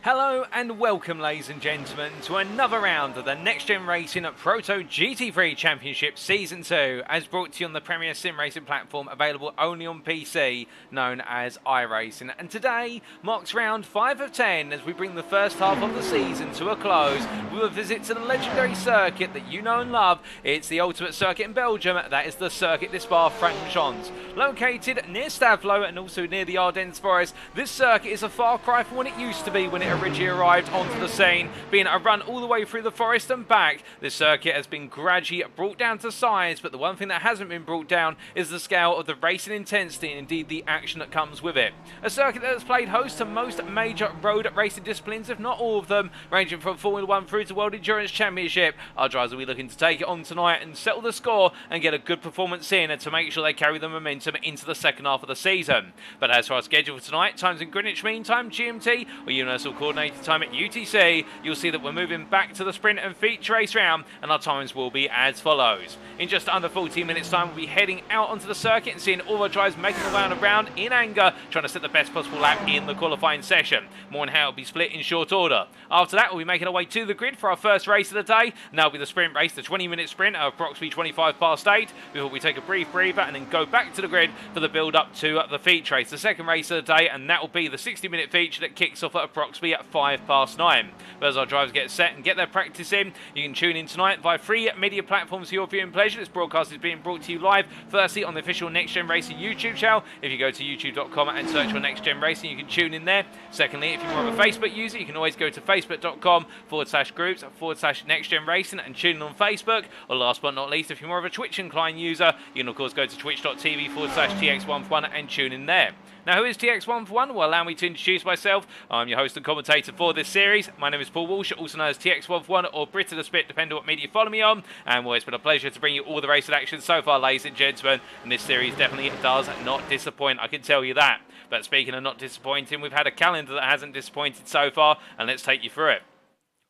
Hello and welcome, ladies and gentlemen, to another round of the Next Gen Racing PROTO GT3 Championship Season 2, as brought to you on the premier sim racing platform available only on PC, known as iRacing. And today marks round 5 of 10 as we bring the first half of the season to a close with a visit to the legendary circuit that you know and love. It's the ultimate circuit in Belgium, that is the circuit de Spa-Francorchamps. Located near Stavelot and also near the Ardennes Forest, this circuit is a far cry from what it used to be when it originally arrived onto the scene, being a run all the way through the forest and back. This circuit has been gradually brought down to size, but the one thing that hasn't been brought down is the scale of the racing intensity and indeed the action that comes with it. A circuit that has played host to most major road racing disciplines, if not all of them, ranging from Formula 1 through to World Endurance Championship. Our drivers will be looking to take it on tonight and settle the score and get a good performance in and to make sure they carry the momentum into the second half of the season. But as for our schedule for tonight, times in Greenwich Mean Time, GMT, or Universal Coordinated Time at UTC, you'll see that we're moving back to the sprint and feature race round, and our times will be as follows. In just under 14 minutes time, we'll be heading out onto the circuit and seeing all our drivers making their way on around in anger, trying to set the best possible lap in the qualifying session. More on how it'll be split in short order. After that, we'll be making our way to the grid for our first race of the day, and that'll be the sprint race, the 20-minute sprint at approximately 25 past 8, before we take a brief breather and then go back to the grid for the build-up to the feature race, the second race of the day, and that will be the 60-minute feature that kicks off at approximately at 5 past 9. But as our drivers get set and get their practice in, you can tune in tonight via free media platforms for your viewing pleasure. This broadcast is being brought to you live, firstly on the official Next Gen Racing YouTube channel. If you go to youtube.com and search for Next Gen Racing, you can tune in there. Secondly, if you're more of a Facebook user, you can always go to facebook.com/groups/Next Gen Racing and tune in on Facebook. Or last but not least, if you're more of a Twitch inclined user, you can of course go to twitch.tv/TX1for1 and tune in there. Now, who is TX1for1? Well, allow me to introduce myself. I'm your host and commentator for this series. My name is Paul Walsh, also known as TX1for1 or Brit of the Spit, depending on what media you follow me on. And well, it's been a pleasure to bring you all the racing action so far, ladies and gentlemen. And this series definitely does not disappoint, I can tell you that. But speaking of not disappointing, we've had a calendar that hasn't disappointed so far, and let's take you through it.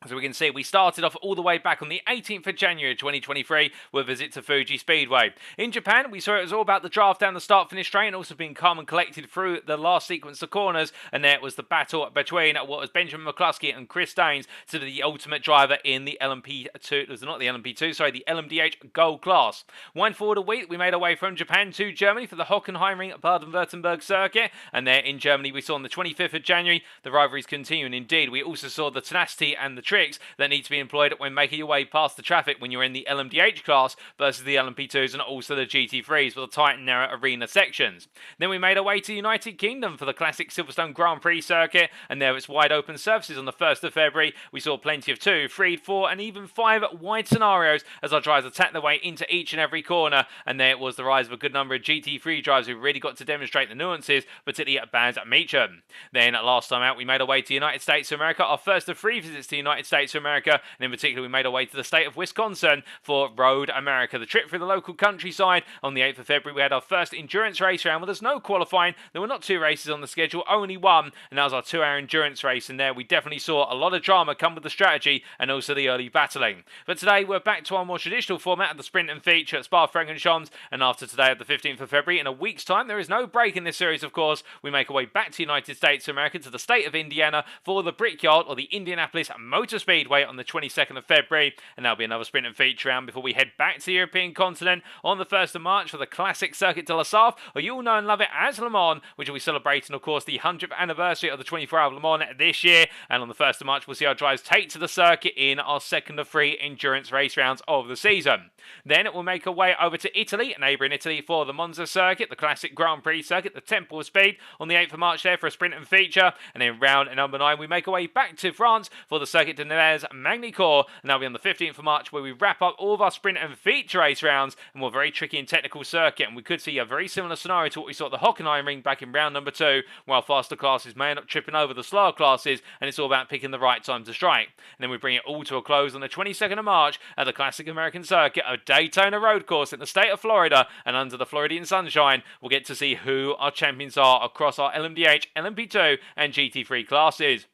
As we can see, we started off all the way back on the 18th of January 2023 with a visit to Fuji Speedway. In Japan, we saw it was all about the draft down the start-finish straight and also being calm and collected through the last sequence of corners. And there was the battle between what was Benjamin McCluskey and Chris Daines to the ultimate driver in the LMP2, it was not the LMP2, sorry, the LMDH Gold class. Wind forward a week, we made our way from Japan to Germany for the Hockenheimring Baden-Württemberg circuit. And there in Germany, we saw on the 25th of January, the rivalries continuing. Indeed, we also saw the tenacity and the tricks that need to be employed when making your way past the traffic when you're in the LMDH class versus the LMP2s and also the GT3s for the tight and narrow arena sections. Then we made our way to the United Kingdom for the classic Silverstone Grand Prix circuit, and there it's wide open surfaces on the 1st of February. We saw plenty of 2, 3, 4 and even 5 wide scenarios as our drivers attacked their way into each and every corner, and there it was the rise of a good number of GT3 drivers who really got to demonstrate the nuances, particularly at Baz Meacham. Then last time out we made our way to the United States of America, our first of 3 visits to the United States of America, and in particular we made our way to the state of Wisconsin for Road America, the trip through the local countryside. On the 8th of February we had our first endurance race round. Well, there's no qualifying, there were not 2 races on the schedule, only 1, and that was our 2-hour endurance race, and there we definitely saw a lot of drama come with the strategy and also the early battling. But today we're back to our more traditional format of the sprint and feature at Spa-Francorchamps, and after today, at the 15th of February, in a week's time, there is no break in this series of course, we make our way back to the United States of America, to the state of Indiana for the Brickyard or the Indianapolis Motor Speedway on the 22nd of February, and that'll be another sprint and feature round before we head back to the European continent on the 1st of March for the classic Circuit de la Sarthe, or you all know and love it as Le Mans, which will be celebrating of course the 100th anniversary of the 24-hour Le Mans this year. And on the 1st of March we'll see our drivers take to the circuit in our second of 3 endurance race rounds of the season. Then we'll make our way over to Italy, neighbouring Italy, for the Monza circuit, the classic Grand Prix circuit, the Temple of Speed on the 8th of March there for a sprint and feature. And then round number 9 we make our way back to France for the Circuit de Nevers Magny-Cours, and that'll be on the 15th of March where we wrap up all of our sprint and feature race rounds, and we're a very tricky and technical circuit, and we could see a very similar scenario to what we saw at the Hockenheimring back in round number 2, while faster classes may end up tripping over the slower classes, and it's all about picking the right time to strike. And then we bring it all to a close on the 22nd of March at the classic American circuit of Daytona Road Course in the state of Florida, and under the Floridian sunshine we'll get to see who our champions are across our LMDH, LMP2 and GT3 classes.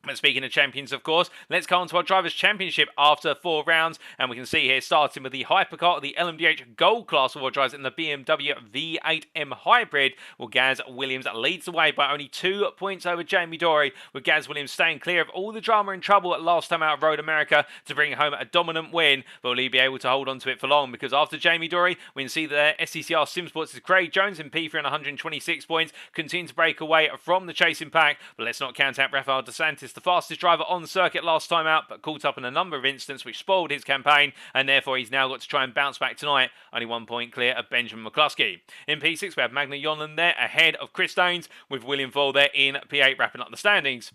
But speaking of champions, of course, let's go on to our Drivers' Championship after 4 rounds. And we can see here, starting with the hypercar, the LMDH Gold class of all drivers in the BMW V8M Hybrid. Well, Gareth Williams leads the way by only 2 points over Jamie Dorey, with Gareth Williams staying clear of all the drama and trouble at last time out of Road America to bring home a dominant win. But will he be able to hold on to it for long? Because after Jamie Dorey, we can see that SCCR Simsports' Craig Jones in P3 on 126 points, continue to break away from the chasing pack. But let's not count out Rafael DeSantis, the fastest driver on the circuit last time out, but caught up in a number of incidents which spoiled his campaign, and therefore he's now got to try and bounce back tonight, only 1 point clear of Benjamin McCluskey. In P6 we have Magna Yonland there ahead of Chris Daines, with William Voll there in P8 wrapping up the standings.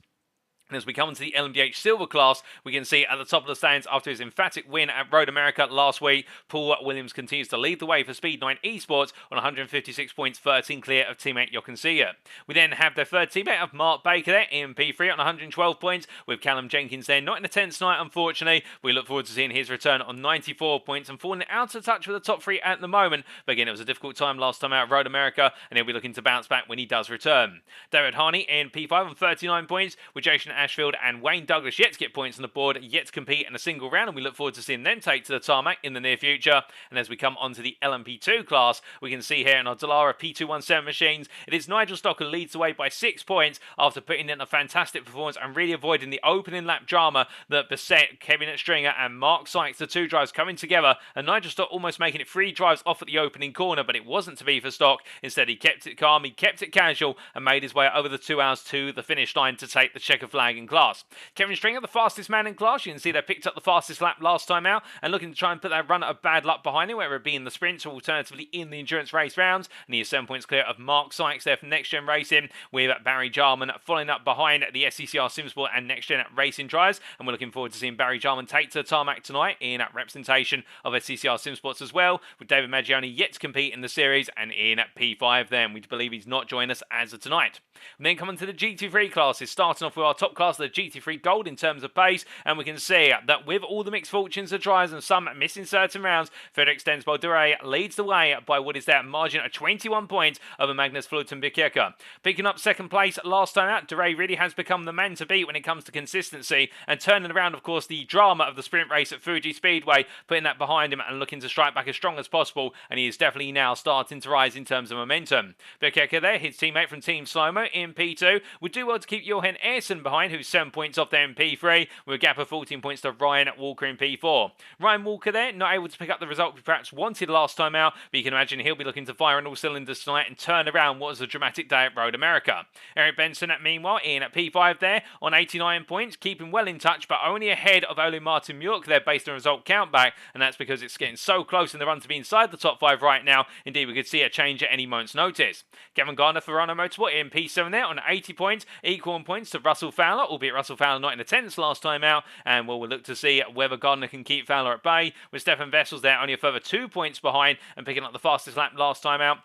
And as we come into the LMDH Silver class, we can see at the top of the stands after his emphatic win at Road America last week, Paul Williams continues to lead the way for Speed 9 Esports on 156 points, 13 clear of teammate Jochen Siegert. We then have their third teammate of Mark Baker there in P3 on 112 points, with Callum Jenkins there, not in attendance tonight unfortunately. We look forward to seeing his return on 94 points and falling out of touch with the top 3 at the moment. But again, it was a difficult time last time out at Road America, and he'll be looking to bounce back when he does return. David Harney in P5 on 39 points, with Jason Ashfield and Wayne Douglas yet to get points on the board, yet to compete in a single round, and we look forward to seeing them take to the tarmac in the near future. And as we come onto the LMP2 class, we can see here in our Dallara P217 machines, it is Nigel Stock who leads the way by 6 points after putting in a fantastic performance and really avoiding the opening lap drama that beset Kevin Stringer and Mark Sykes, the 2 drivers coming together, and Nigel Stock almost making it 3 drives off at the opening corner, but it wasn't to be for Stock. Instead, he kept it calm, he kept it casual, and made his way over the 2 hours to the finish line to take the checker flag in class. Kevin Stringer, the fastest man in class. You can see they picked up the fastest lap last time out and looking to try and put that run of bad luck behind him, whether it be in the sprints or alternatively in the endurance race rounds. And he is 7 points clear of Mark Sykes there from NXTGEN Racing, with Barry Jarman following up behind the SCCR Simsport and NXTGEN Racing drivers. And we're looking forward to seeing Barry Jarman take to the tarmac tonight in representation of SCCR Simsports as well, with David Maggioni yet to compete in the series and in P5 then. We believe he's not joining us as of tonight. And then coming to the GT3 classes, starting off with our top class, the GT3 Gold in terms of pace, and we can see that with all the mixed fortunes of drivers and some missing certain rounds, Felix Densbo-Durey leads the way by what is that margin of 21 points over Magnus Fulton-Bikeka. Picking up second place last time out, Durey really has become the man to beat when it comes to consistency, and turning around, of course, the drama of the sprint race at Fuji Speedway, putting that behind him and looking to strike back as strong as possible, and he is definitely now starting to rise in terms of momentum. Bikeka there, his teammate from Team Slomo in P2, would do well to keep Johan Ersson behind, who's 7 points off there in P3, with a gap of 14 points to Ryan Walker in P4. Ryan Walker there, not able to pick up the result we perhaps wanted last time out, but you can imagine he'll be looking to fire on all cylinders tonight and turn around what was a dramatic day at Road America. Eric Benson, meanwhile, in at P5 there on 89 points, keeping well in touch, but only ahead of Ole Martin Mjork there based on result countback, and that's because it's getting so close in the run to be inside the top 5 right now. Indeed, we could see a change at any moment's notice. Gavin Gardner for Renault Motorsport in P7 there on 80 points, equal in points to Russell Fowler, albeit Russell Fowler not in attendance last time out, and we'll look to see whether Gardner can keep Fowler at bay, with Stefan Vessels there only a further 2 points behind and picking up the fastest lap last time out,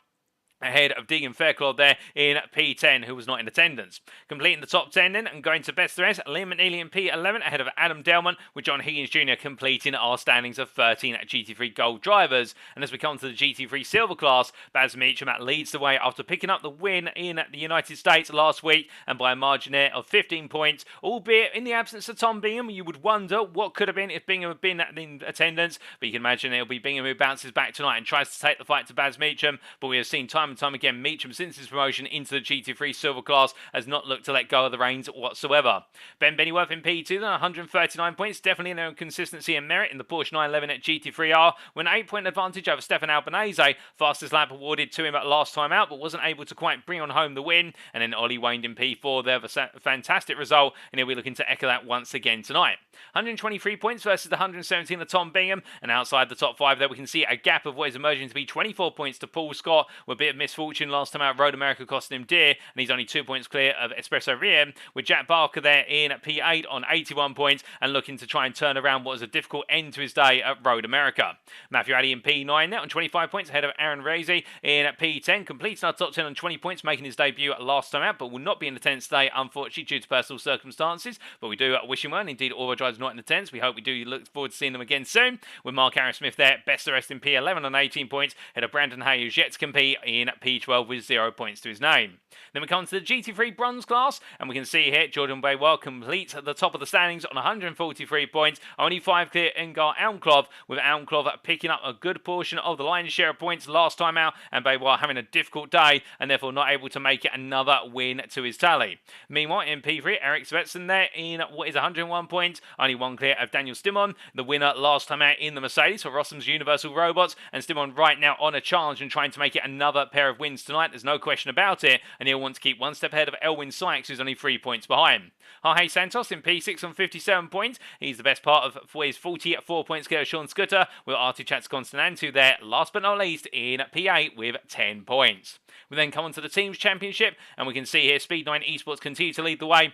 ahead of Deegan Fairclough there in P10, who was not in attendance. Completing the top 10 then, and going to best the rest, Liam McNeely in P11 ahead of Adam Delman, with John Higgins Jr. completing our standings of 13 GT3 Gold drivers. And as we come to the GT3 Silver class, Baz Meacham leads the way after picking up the win in the United States last week, and by a margin there of 15 points, albeit in the absence of Tom Bingham. You would wonder what could have been if Bingham had been in attendance, but you can imagine it'll be Bingham who bounces back tonight and tries to take the fight to Baz Meacham. But we have seen time and time again, Meacham, since his promotion into the GT3 Silver class, has not looked to let go of the reins whatsoever. Ben Bennyworth in P2, then 139 points, definitely no consistency and merit in the Porsche 911 at GT3R, with an 8-point advantage over Stefan Albanese, fastest lap awarded to him at last time out, but wasn't able to quite bring on home the win. And then Ollie Wayne in P4 there, a fantastic result, and he'll be looking to echo that once again tonight. 123 points versus the 117 of Tom Bingham, and outside the top 5 there we can see a gap of what is emerging to be 24 points to Paul Scott, with a bit of misfortune last time out Road America costing him dear, and he's only 2 points clear of Espresso Rear, with Jack Barker there in P8 on 81 points and looking to try and turn around what was a difficult end to his day at Road America. Matthew Addy in P9 now on 25 points ahead of Aaron Raisey in P10, completing our top 10 on 20 points, making his debut last time out, but will not be in attendance today unfortunately due to personal circumstances, but we do wish him well, and indeed all our drivers not in attendance. We hope we do look forward to seeing them again soon, with Mark Harris Smith there, best the rest in P11 on 18 points, ahead of Brandon Hay, who's yet to compete in in P12 with 0 points to his name. Then we come to the GT3 bronze class, and we can see here Jordan Baywell completes at the top of the standings on 143 points, only 5 clear Ingar Almklov, with Almklov picking up a good portion of the lion's share of points last time out, and Baywell having a difficult day and therefore not able to make it another win to his tally. Meanwhile, in P3, Eric Svensson there in what is 101 points, only 1 clear of Daniel Stimon, the winner last time out in the Mercedes for Rossum's Universal Robots, and Stimon right now on a challenge and trying to make it another pair of wins tonight. There's no question about it, and he'll want to keep one step ahead of Elwyn Sykes, who's only 3 points behind. Jorge Santos in P6 on 57 points. He's the best part of his 44 points clear of Sean Scudder, with Artie Chatskonstanantu there, last but not least, in P8 with 10 points. We then come on to the Teams Championship, and we can see here Speed9 Esports continue to lead the way,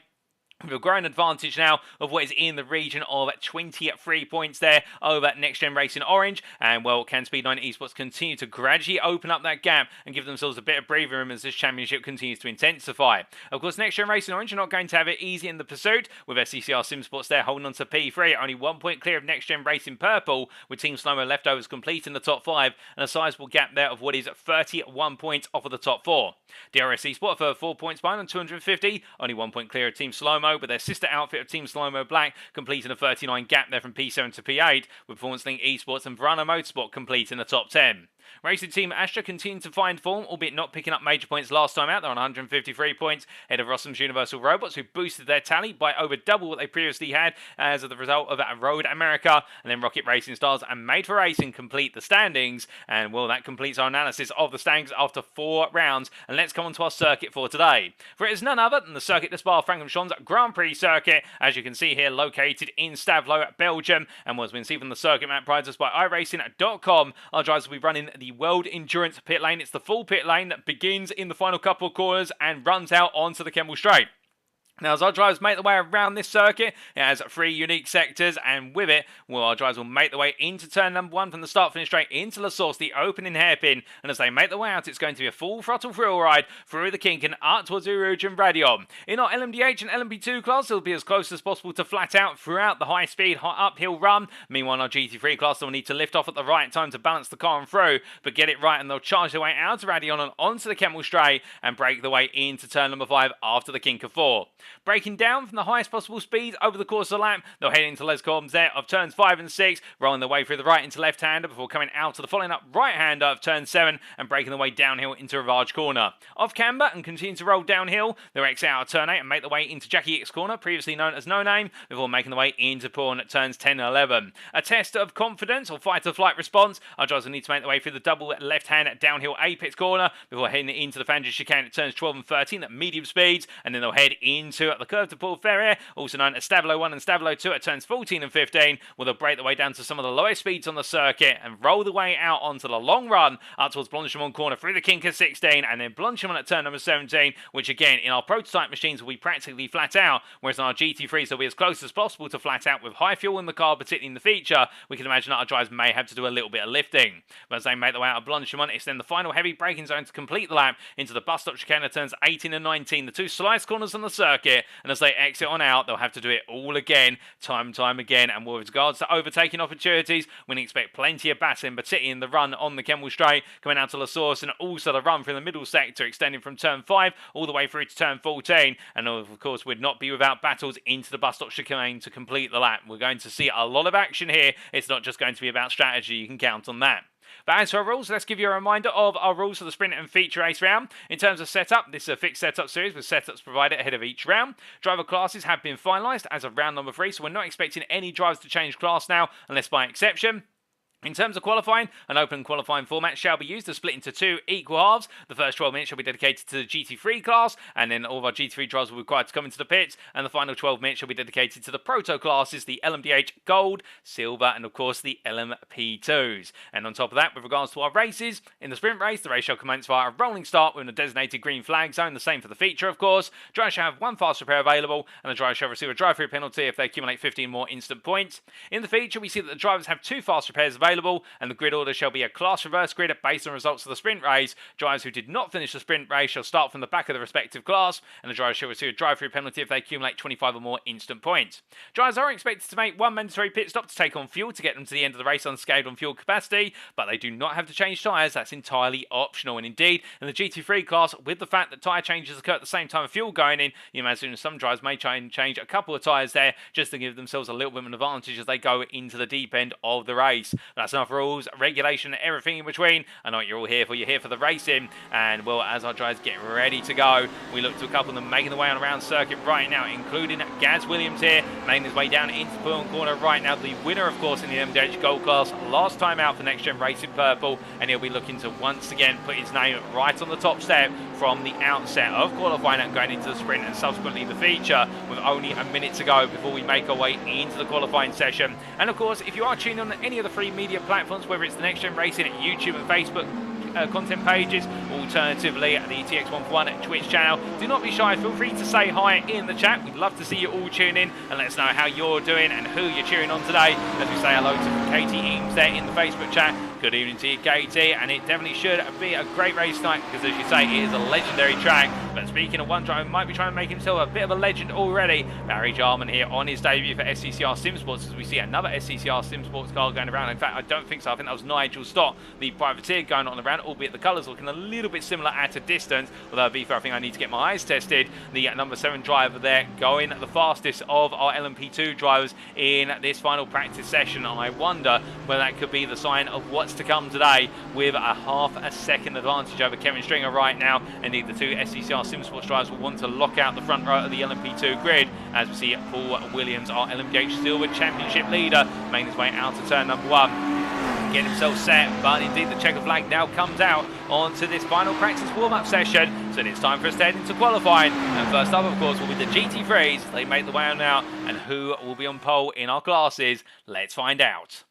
with a growing advantage now of what is in the region of 23 points there over NXTGEN Racing Orange. And well, can Speed9 Esports continue to gradually open up that gap and give themselves a bit of breathing room as this championship continues to intensify? Of course, NXTGEN Racing Orange are not going to have it easy in the pursuit, with SCCR Simsports there holding on to P3, only 1 point clear of NXTGEN Racing Purple, with Team Slowmo leftovers complete in the top 5, and a sizable gap there of what is 31 points off of the top 4. DRS Esports for 4 points behind on 250, only 1 point clear of Team Slowmo, with their sister outfit of Team Slowmo Black completing a 39 gap there from P7 to P8, with Performance Link Esports and Verano Motorsport complete in the top 10. Racing Team Astra continue to find form, albeit not picking up major points last time out. They're on 153 points, ahead of Rossum's Universal Robots, who boosted their tally by over double what they previously had as the result of that Road America. And then Rocket Racing Stars and Made for Racing complete the standings. And well, that completes our analysis of the standings after 4 rounds. And let's come on to our circuit for today. For it is none other than the circuit de Spa-Francorchamps Grand Prix circuit, as you can see here, located in Stavelot, Belgium. And as we can see from the circuit map provided us by iRacing.com, our drivers will be running the World Endurance pit lane. It's the full pit lane that begins in the final couple of corners and runs out onto the Kemmel Straight. Now, as our drivers make their way around this circuit, it has 3 unique sectors, and with it, well, our drivers will make their way into turn number 1 from the start finish straight into La Source, the opening hairpin, and as they make their way out, it's going to be a full throttle thrill ride through the kink and up towards Uruge and Radion. In our LMDH and LMP2 class, it'll be as close as possible to flat out throughout the high-speed, uphill run. Meanwhile, in our GT3 class, they'll need to lift off at the right time to balance the car and through, but get it right, and they'll charge their way out of Radion and onto the Kemmel Straight and break their way into turn number 5 after the kink of 4. Breaking down from the highest possible speed over the course of the lap, they'll head into Les Corbs there of turns 5 and 6, rolling their way through the right into left-hander before coming out to the following up right-hander of turn 7 and breaking their way downhill into Rivage Corner. Off camber and continue to roll downhill, they'll exit out of turn 8 and make their way into Jackie X Corner, previously known as No Name, before making their way into Pawn at turns 10 and 11. A test of confidence or fight-or-flight response, our drivers will need to make their way through the double left-hand downhill apex corner before heading into the Fangers chicane at turns 12 and 13 at medium speeds, and then they'll head into the curve to Paul Ferrier, also known as Stavelo 1 and Stavelo 2 at turns 14 and 15, where they'll break their way down to some of the lowest speeds on the circuit and roll the way out onto the long run up towards Blanchimont Corner through the kink of 16, and then Blanchimont at turn number 17, which again in our prototype machines will be practically flat out, whereas in our GT3s they'll be as close as possible to flat out with high fuel in the car, particularly in the feature. We can imagine that our drivers may have to do a little bit of lifting. But as they make their way out of Blanchimont, it's then the final heavy braking zone to complete the lap into the bus stop chicane at turns 18 and 19, the 2 slice corners on the circuit, and as they exit on out, they'll have to do it all again, time and time again. And with regards to overtaking opportunities, we can expect plenty of battling, particularly in the run on the Kemmel Straight, coming out to La Source, and also the run from the middle sector, extending from turn 5 all the way through to turn 14. And of course, we'd not be without battles into the bus stop chicane to complete the lap. We're going to see a lot of action here. It's not just going to be about strategy, you can count on that. But as for our rules, let's give you a reminder of our rules for the sprint and feature race round. In terms of setup, this is a fixed setup series with setups provided ahead of each round. Driver classes have been finalised as of round number 3, so we're not expecting any drivers to change class now, unless by exception. In terms of qualifying, an open qualifying format shall be used to split into 2 equal halves. The first 12 minutes shall be dedicated to the GT3 class, and then all of our GT3 drivers will be required to come into the pits, and the final 12 minutes shall be dedicated to the Proto classes, the LMDH Gold, Silver, and of course the LMP2s. And on top of that, with regards to our races, in the sprint race, the race shall commence via a rolling start with a designated green flag zone, the same for the feature of course. Drivers shall have 1 fast repair available, and the drivers shall receive a drive-through penalty if they accumulate 15 more instant points. In the feature, we see that the drivers have 2 fast repairs available, available, and the grid order shall be a class reverse grid based on results of the sprint race. Drivers who did not finish the sprint race shall start from the back of the respective class, and the drivers shall receive a drive-through penalty if they accumulate 25 or more instant points. Drivers are expected to make one mandatory pit stop to take on fuel to get them to the end of the race unscathed on fuel capacity, but they do not have to change tyres. That's entirely optional. And indeed, in the GT3 class, with the fact that tyre changes occur at the same time of fuel going in, you imagine some drivers may try and change a couple of tyres there just to give themselves a little bit of an advantage as they go into the deep end of the race. That's enough rules, regulation, everything in between. I know what you're all here for. You're here for the racing. And, well, as our drivers get ready to go, we look to a couple of them making the way on around circuit right now, including Gareth Williams here, making his way down into the Pullen corner right now. The winner, of course, in the LMDH Gold class, last time out for Next Gen Racing Purple, and he'll be looking to once again put his name right on the top step from the outset of qualifying and going into the sprint and subsequently the feature, with only a minute to go before we make our way into the qualifying session. And of course, if you are tuning on any of the free media platforms, whether it's the Next Gen Racing at YouTube and Facebook content pages, alternatively at the TX141 Twitch channel, do not be shy. Feel free to say hi in the chat. We'd love to see you all tune in and let us know how you're doing and who you're cheering on today, as we say hello to Katie Eames there in the Facebook chat. Good evening to you, Katie, and it definitely should be a great race tonight because, as you say, it is a legendary track. But speaking of one driver who might be trying to make himself a bit of a legend already, Barry Jarman here on his debut for SCCR Sim Sports, as we see another SCCR Sim Sports car going around. In fact, I don't think so. I think that was Nigel Stock, the privateer, going on around, albeit the colours looking a little bit similar at a distance. Although, to be fair, I think I need to get my eyes tested. The number 7 driver there going the fastest of our LMP2 drivers in this final practice session. I wonder whether that could be the sign of what's to come today, with a half a second advantage over Kevin Stringer right now. Indeed, the two SCCR Sim Sports drivers will want to lock out the front row of the LMP2 grid, as we see Paul Williams, our LMDH Silver Championship leader, making his way out to turn number 1. Getting himself set, but indeed the checker flag now comes out onto this final practice warm-up session, so it's time for us to head into qualifying. And first up, of course, will be the GT3s. They make the way on now, and who will be on pole in our classes? Let's find out.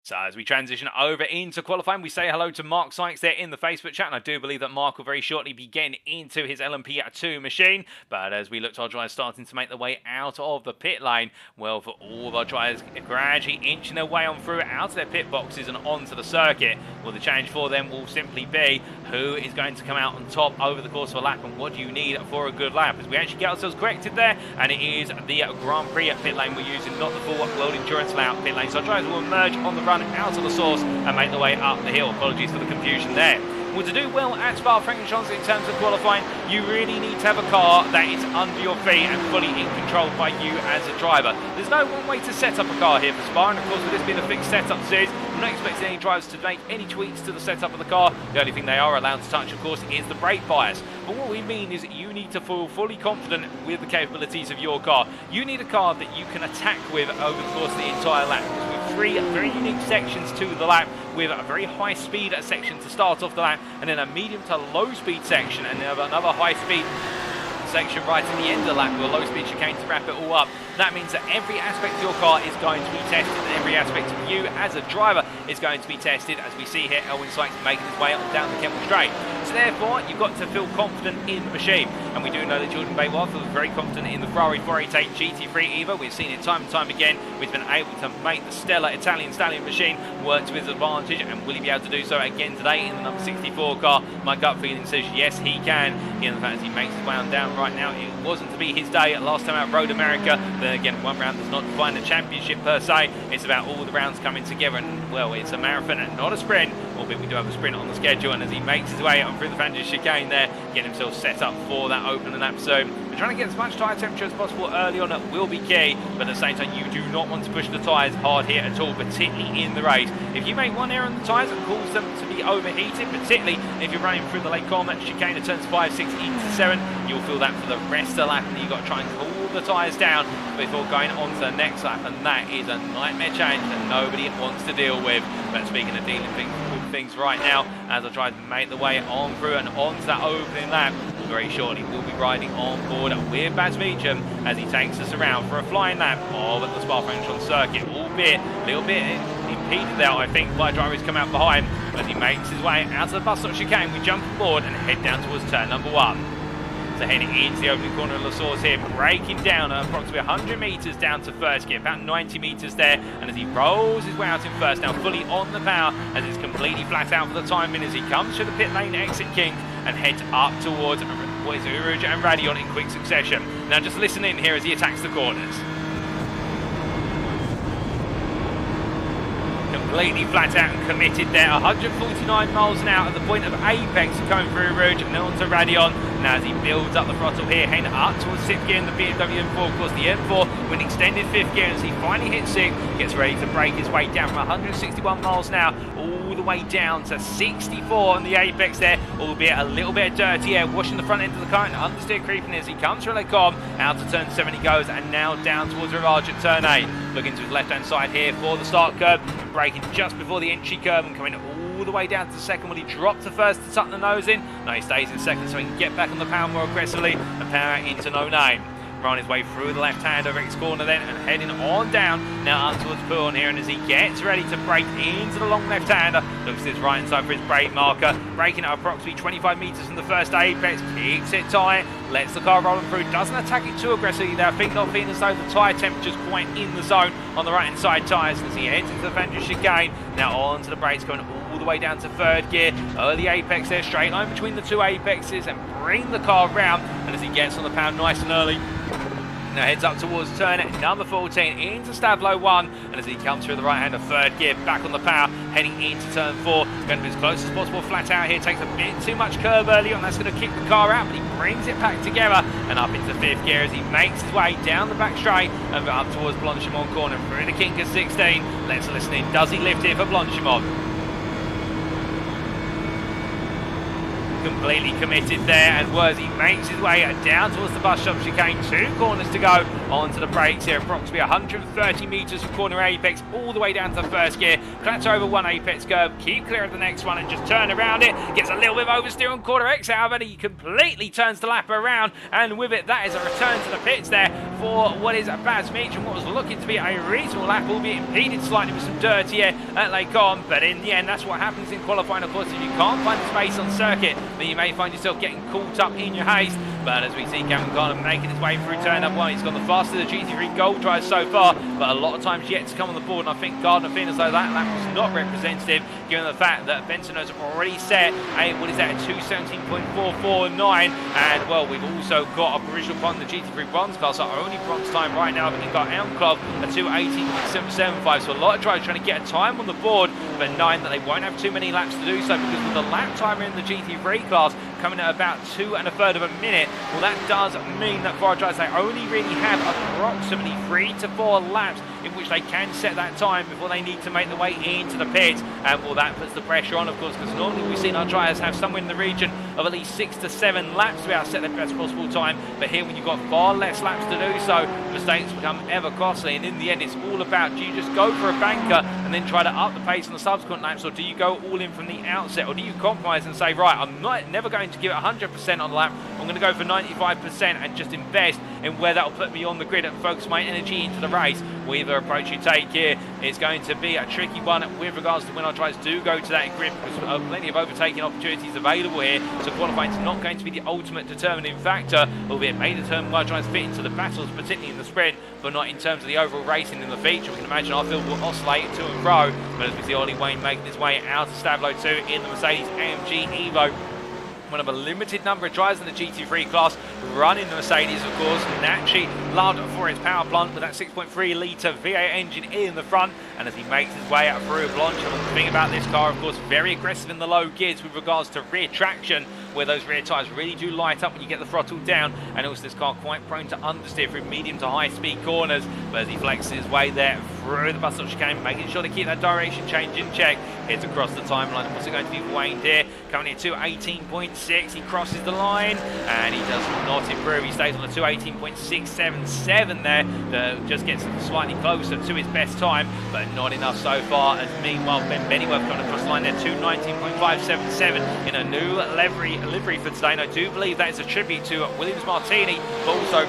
So as we transition over into qualifying, we say hello to Mark Sykes there in the Facebook chat, and I do believe that Mark will very shortly be getting into his LMP2 machine. But as we look to our drivers starting to make their way out of the pit lane, well, for all of our drivers gradually inching their way on through out of their pit boxes and onto the circuit, well, the challenge for them will simply be who is going to come out on top over the course of a lap, and what do you need for a good lap, as we actually get ourselves corrected there, and it is the Grand Prix pit lane we're using, not the full World Endurance layout pit lane. So our drivers will emerge on the run out of the source and make their way up the hill. Apologies for the confusion there. Well, to do well at Spa-Francorchamps in terms of qualifying, you really need to have a car that is under your feet and fully in control by you as a driver. There's no one way to set up a car here for Spa, and of course with this being a fixed setup series, we're not expecting any drivers to make any tweaks to the setup of the car. The only thing they are allowed to touch, of course, is the brake bias. But what we mean is that you need to feel fully confident with the capabilities of your car. You need a car that you can attack with over the course of the entire lap, because we have 3 very unique sections to the lap, with a very high speed section to start off the lap, and then a medium to low speed section, and then another high speed section right at the end of the lap with a low speed chicane to wrap it all up. That means that every aspect of your car is going to be tested, and every aspect of you as a driver is going to be tested, as we see here Elwin Sykes making his way up and down the Kemble Straight. So therefore, you've got to feel confident in the machine. And we do know that Jordan Bayworth was very confident in the Ferrari 488 GT3 EVA. We've seen it time and time again. We've been able to make the stellar Italian stallion machine work to his advantage, and will he be able to do so again today in the number 64 car? My gut feeling says yes, he can. In the fact that he makes his way on down right now, it wasn't to be his day last time out Road America. Then again, one round does not define the championship per se. It's about all the rounds coming together, and well, it's a marathon and not a sprint, albeit we do have a sprint on the schedule. And as he makes his way up through the Vantage chicane there, getting himself set up for that opening lap. So we're trying to get as much tyre temperature as possible early on. It will be key, but at the same time, you do not want to push the tyres hard here at all, particularly in the race. If you make one error on the tyres, it causes them to be overheated, particularly if you're running through the Lake Cormac chicane at turns 5, 6 into 7. You'll feel that for the rest of the lap, and you've got to try and cool the tyres down before going on to the next lap, and that is a nightmare challenge that nobody wants to deal with. But speaking of dealing with things right now, as I try to make the way on through and onto that opening lap, very shortly we'll be riding on board with Baz Meacham as he takes us around for a flying lap of the Spa-Francorchamps circuit, albeit a little bit impeded there, I think, by a driver who's come out behind. But as he makes his way out of the bus stop chicane, we jump aboard and head down towards turn number 1. to head into the opening corner of La Source here, braking down at approximately 100 metres down to first gear, about 90 metres there, and as he rolls his way out in first, now fully on the power, as it's completely flat out for the time in, as he comes through the pit lane exit kink and heads up towards what is Uruj and Radion in quick succession. Now just listen in here as he attacks the corners. Completely flat out and committed there, 149 miles an hour at the point of apex, going through Rouge and on to Radion. Now as he builds up the throttle here, heading up towards 6th gear in the BMW M4, of course the M4 with an extended 5th gear, as he finally hits 6, gets ready to break his way down from 161 miles an hour all the way down to 64 on the apex there, albeit a little bit of dirty air washing the front end of the car and understeer creeping as he comes through Lecom, out to turn 7 he goes, and now down towards Ravage at turn 8, looking to his left hand side here for the start curve, braking just before the entry curve and coming all the way down to second. Will he drop to first to tuck the nose in? No, he stays in second so he can get back on the power more aggressively and power into no name. Running his way through the left hand over X corner then and heading on down now up towards Poon here, and as he gets ready to break into the long left hander, looks to his right hand side for his brake marker, braking at approximately 25 metres from the first apex, kicks it tight, lets the car rolling through, doesn't attack it too aggressively there. I think not feeling as though the tyre temperature's quite in the zone on the right hand side tyres, as he heads into the Fender chicane, now on to the brakes, going all the way down to 3rd gear, early apex there, straight line between the 2 apexes and bring the car round, and as he gets on the pound nice and early, now heads up towards turn number 14 into Stablo 1, and as he comes through the right hand of 3rd gear, back on the power, heading into turn 4, going to be as close as possible flat out here, takes a bit too much curve early on, that's going to kick the car out, but he brings it back together and up into 5th gear as he makes his way down the back straight and up towards Blanchimont corner, through the kink of 16, let's listen in, does he lift it for Blanchimont? Completely committed there, and Worsey makes his way down towards the bus stop chicane, 2 corners to go, onto the brakes here, approximately 130 metres from corner apex all the way down to 1st gear, plateau over 1 apex curve, keep clear of the next one and just turn around it, gets a little bit of oversteer on corner X out, but he completely turns the lap around, and with it that is a return to the pits there for what is Baz Meach and what was looking to be a reasonable lap, albeit impeded slightly with some dirty air at Lecom, but in the end that's what happens in qualifying. Of course, if you can't find space on circuit, then you may find yourself getting caught up in your haste. But as we see Cameron Gardner making his way through turn number 1, he's gone the fastest of the GT3 Gold drive so far, but a lot of times yet to come on the board, and I think Gardner feels as though that lap was not representative, given the fact that Benson has already set a, what is that, a 2:17.449, and well, we've also got a provisional point in the GT3 bronze class, our only bronze time right now, but we've got Elmclub a 2:18.775, so a lot of drivers trying to get a time on the board, but knowing that they won't have too many laps to do so, because with the lap timer in the GT3 class coming at about 2 1/3 of a minute, well, that does mean that for our drivers, they only really have approximately 3 to 4 laps in which they can set that time before they need to make their way into the pits, and well, that puts the pressure on, of course, because normally we've seen our drivers have somewhere in the region of at least 6 to 7 laps to be able to set their best possible time, but here when you've got far less laps to do so, mistakes become ever costly, and in the end it's all about, do you just go for a banker and then try to up the pace on the subsequent laps, or do you go all in from the outset, or do you compromise and say, right, I'm never going to give it 100% on the lap, I'm going to go for 95% and just invest in where that will put me on the grid and focus my energy into the race. Either approach you take here is going to be a tricky one with regards to when our drivers do go to that grid, because plenty of overtaking opportunities available here, so qualifying is not going to be the ultimate determining factor, albeit it may determine where drivers fit into the battles, particularly in the sprint, but not in terms of the overall racing in the feature. We can imagine our field will oscillate to and fro, but as we see Ollie Wayne making his way out of Stablo 2 in the Mercedes AMG Evo, one of a limited number of drivers in the GT3 class running the Mercedes, of course, naturally loved for its power plant with that 6.3 litre V8 engine in the front, and as he makes his way out through Blanche, the thing about this car, of course, very aggressive in the low gears with regards to rear traction, where those rear tyres really do light up when you get the throttle down, and also this car quite prone to understeer through medium to high speed corners, but as he flexes his way there through the bus stop chicane, making sure to keep that direction change in check, heads across the timeline. What's it going to be for Wayne here? Coming in 2:18.6, he crosses the line, and he does not improve, he stays on the 2:18.677 there, just gets slightly closer to his best time, but not enough so far, as meanwhile Ben Bennyworth coming across the line there, 2:19.577 in a new livery for today, and I do believe that is a tribute to Williams Martini, but also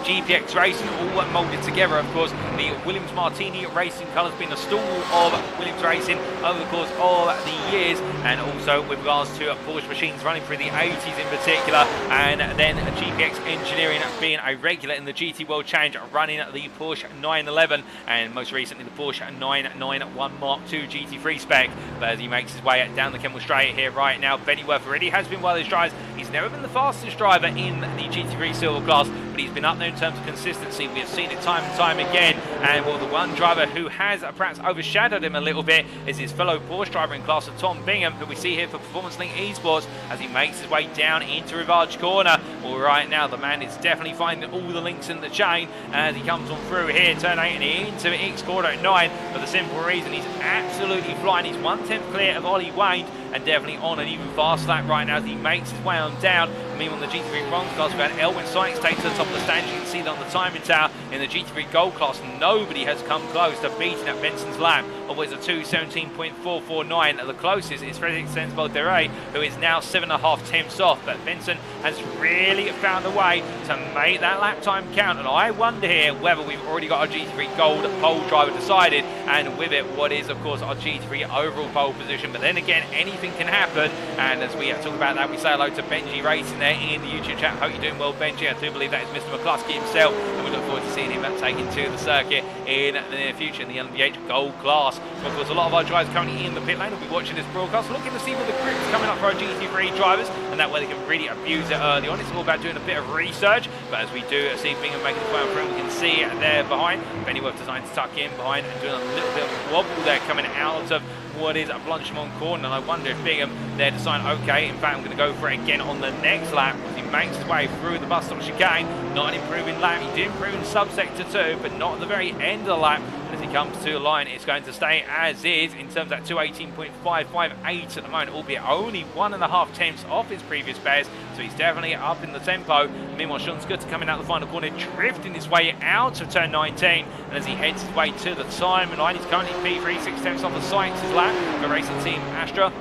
GPX Racing, all moulded together, of course. The Williams Martini Racing colours being a stalwart of Williams Racing over the course of the years, and also with regards to Porsche machines running through the 80s in particular, and then GPX Engineering being a regular in the GT World Challenge, running the Porsche 911 and most recently the Porsche 991 Mark II GT3 spec. But as he makes his way down the Kemmel Straight here right now, Bennyworth already has been one of his drives. He's never been the fastest driver in the GT3 Silver class, but he's been up there in terms of consistency. We have seen it time and time again, and well, the one driver who has perhaps overshadowed him a little bit is his fellow Porsche driver in class of Tom Bingham, who we see here for Performance Link Esports as he makes his way down into Rivage Corner. Well, right now the man is definitely finding all the links in the chain as he comes on through here, turn 8 and into X Corner at 9, for the simple reason he's absolutely flying. He's 1/10 clear of Ollie Wayne and definitely on an even fast lap right now as he makes his way on down. Meanwhile, in the GT3 Bronze class, we had Elwin Sykes take to the top of the stand. You can see that on the timing tower. In the GT3 Gold class, nobody has come close to beating at Benson's lap, of which a 2:17.449. The closest is Frederic Sens-Balderay, who is now 7.5 tenths off. But Benson has really found a way to make that lap time count, and I wonder here whether we've already got our GT3 Gold pole driver decided, and with it, what is, of course, our GT3 overall pole position. But then again, anything can happen, and as we talk about that, we say hello to Benji Racing there in the YouTube chat. Hope you're doing well, Benji. I do believe that is Mr. McCluskey himself, and we look forward to seeing him taken to the circuit in the near future in the LMDH Gold class. Of course, a lot of our drivers currently in the pit lane will be watching this broadcast, looking to see where the grip's coming up for our GT3 drivers, and that way they can really abuse it early on. It's all about doing a bit of research, but as we do see Bingham making his way through, we can see there behind, Bennyworth designed to tuck in behind and doing a little bit of a wobble there coming out of what is a Blanchimont corner, and I wonder if Bingham there decided, okay, in fact I'm going to go for it again on the next lap as he makes his way through the bus stop chicane. Not an improving lap, he did improve in subsector 2, but not at the very end of the lap. As he comes to the line, it's going to stay as is in terms of that 2:18.558 at the moment, albeit only 1.5 tenths off his previous best, so he's definitely up in the tempo. Meanwhile, Jochen Siegert coming out the final corner, drifting his way out of turn 19, and as he heads his way to the time line, he's currently P3, 6 tenths off of Sykes' lap for Racing Team Astra.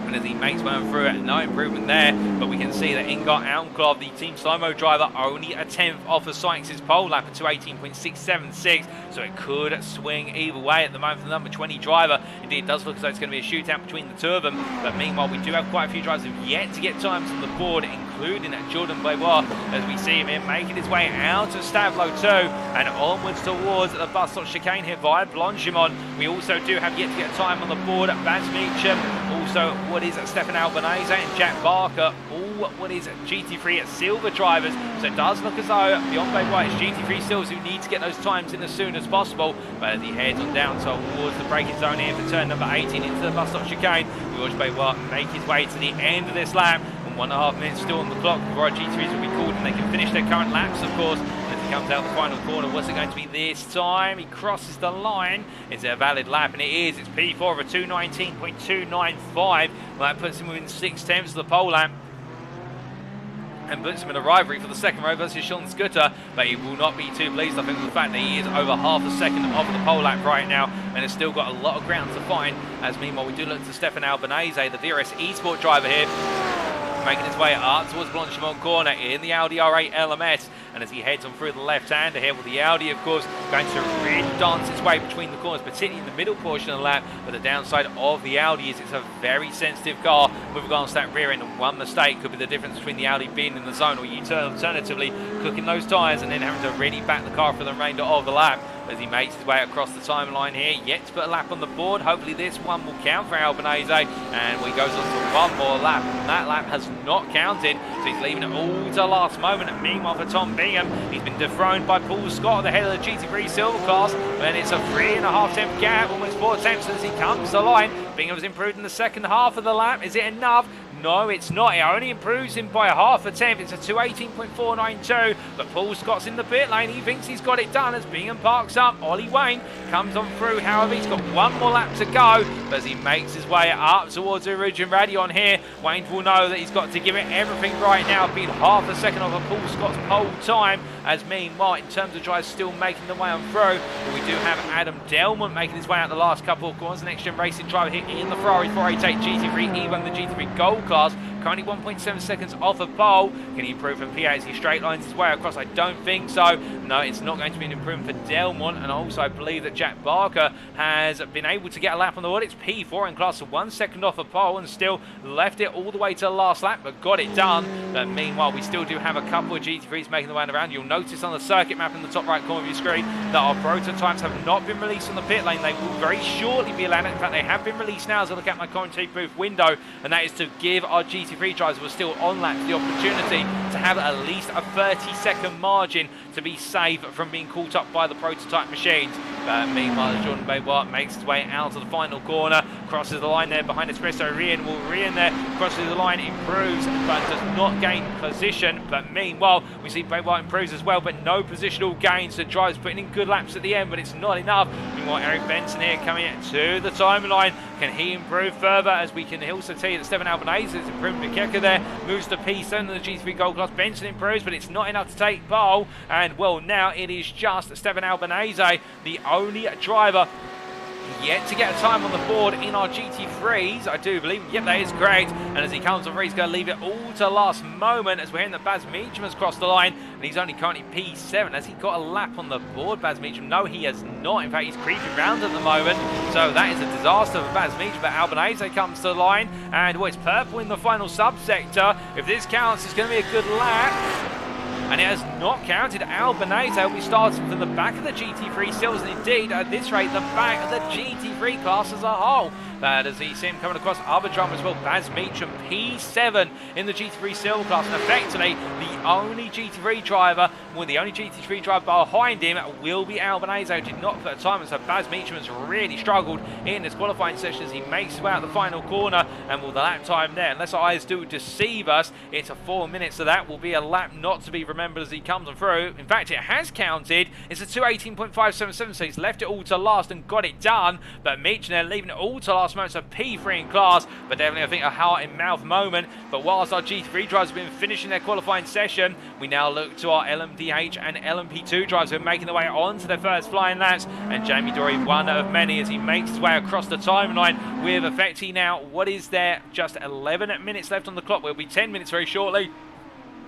And as he makes one through it, no improvement there, but we can see that Ingar Almklov, the Team Slow-Mo driver, only a tenth off of Sykes' pole lap at 2:18.676, so it could swing either way at the moment for the number 20 driver. Indeed, it does look as though it's going to be a shootout between the two of them, but meanwhile we do have quite a few drivers who have yet to get times on the board, including Jordan Blevois, as we see him here making his way out of Stavlo 2 and onwards towards the bus stop chicane here via Blanchimont. We also do have yet to get time on the board at Baz Meacham, also what is Stefan Albanese and Jack Barker, all what is GT3 Silver drivers. So it does look as though beyond Blevois it's GT3 Silvers who need to get those times in as soon as possible. But as he heads on down towards the braking zone here for turn number 18 into the bus stop chicane, we watch Blevois make his way to the end of this lap. 1.5 minutes still on the clock before our GT3s will be called and they can finish their current laps, of course. As he comes out the final corner, what's it going to be this time? He crosses the line. Is it a valid lap? And it is. It's P4 of a 2:19.295. Well, that puts him within 6 tenths of the pole lap and puts him in a rivalry for the second row versus Jochen Siegert, but he will not be too pleased, I think, with the fact that he is over half a second off the pole lap right now and has still got a lot of ground to find. As meanwhile, we do look to Stefan Albanese, the DRS eSport driver here, making his way up towards Blanchimont corner in the Audi R8 LMS, and as he heads on through the left-hander here with the Audi, of course, going to really dance its way between the corners, particularly in the middle portion of the lap. But the downside of the Audi is it's a very sensitive car with regards to that rear end, and one mistake could be the difference between the Audi being in the zone or you alternatively cooking those tyres and then having to really back the car for the remainder of the lap. As he makes his way across the timeline here, yet to put a lap on the board. Hopefully this one will count for Albanese, and he goes on to one more lap, and that lap has not counted, so he's leaving it all to the last moment. And meanwhile for Tom Bingham, he's been dethroned by Paul Scott at the head of the GT3 Silver class, and it's a 3.5 tenth gap, almost 4 tenths as he comes to the line. Bingham's improved in the second half of the lap. Is it enough? No, it's not. It only improves him by 0.5 tenth. It's a 2:18.492. But Paul Scott's in the pit lane. He thinks he's got it done as Bingham parks up. Ollie Wayne comes on through. However, he's got one more lap to go. But as he makes his way up towards the Origin Radion here, Wayne will know that he's got to give it everything right now, being half a second off of Paul Scott's pole time. As meanwhile, in terms of drives still making the way on through, we do have Adam Delmont making his way out the last couple of corners. The NXTGEN Racing driver here in the Ferrari 488 GT3, even the GT3 Gold class, currently 1.7 seconds off of pole. Can he improve from P8 as he straight lines his way across? I don't think so. No, it's not going to be an improvement for Delmont, and also I believe that Jack Barker has been able to get a lap on the board. It's P4 in class, so 1 second off of pole, and still left it all the way to the last lap, but got it done. But meanwhile, we still do have a couple of GT3s making the way around. You'll notice on the circuit map in the top right corner of your screen that our prototypes have not been released on the pit lane. They will very shortly be allowed. In fact, they have been released now as I look at my commentary booth window, and that is to give our GT3 drivers who are still on laps the opportunity to have at least a 30-second margin to be safe from being caught up by the prototype machines. Meanwhile, Jordan Beauvoir makes his way out of the final corner, crosses the line there behind Espresso Rien. Will Rien there crosses the line, improves, but does not gain position. But meanwhile, we see Beauvoir improves as well, but no positional gains. The driver's putting in good laps at the end, but it's not enough. Meanwhile, Eric Benson here coming to the timeline. Can he improve further? As we can also tell you that Stefan Albanese has improved. Mikeka there moves to P7 in the GT3 Gold class. Benson improves, but it's not enough to take pole. And well, now it is just Stefan Albanese, the only driver yet to get a time on the board in our GT3s, I do believe. Yep, that is correct. And as he comes over, he's going to leave it all to last moment, as we're hearing that Baz Meacham has crossed the line, and he's only currently P7. Has he got a lap on the board, Baz Meacham? No, he has not. In fact, he's creeping round at the moment, so that is a disaster for Baz Meacham. But Albanese comes to the line, and well, it's purple in the final subsector. If this counts, it's going to be a good lap. And it has not counted. Albanese will be starting from the back of the GT3 Silvers, and indeed, at this rate, the back of the GT3 class as a whole. But as you see him coming across other drivers as well, Baz Meacham, P7 in the GT3 Silver class, and effectively the only GT3 driver, well, the only GT3 driver behind him will be Albanese, who did not put a time, and so Baz Meacham has really struggled in this qualifying session as he makes his way out the final corner, and will the lap time there, unless our eyes do deceive us, it's a 4 minutes, so that will be a lap not to be remembered as he comes on through. In fact, it has counted. It's a 2:18.577, so he's left it all to last and got it done, but Meacham there leaving it all to last moment, so P3 in class, but definitely I think a heart in mouth moment. But whilst our GT3 drivers have been finishing their qualifying session, we now look to our LMDH and LMP2 drivers who are making their way on to their first flying laps, and Jamie Dorey, one of many, as he makes his way across the timeline with effectively now, what is there, just 11 minutes left on the clock. Will be 10 minutes very shortly.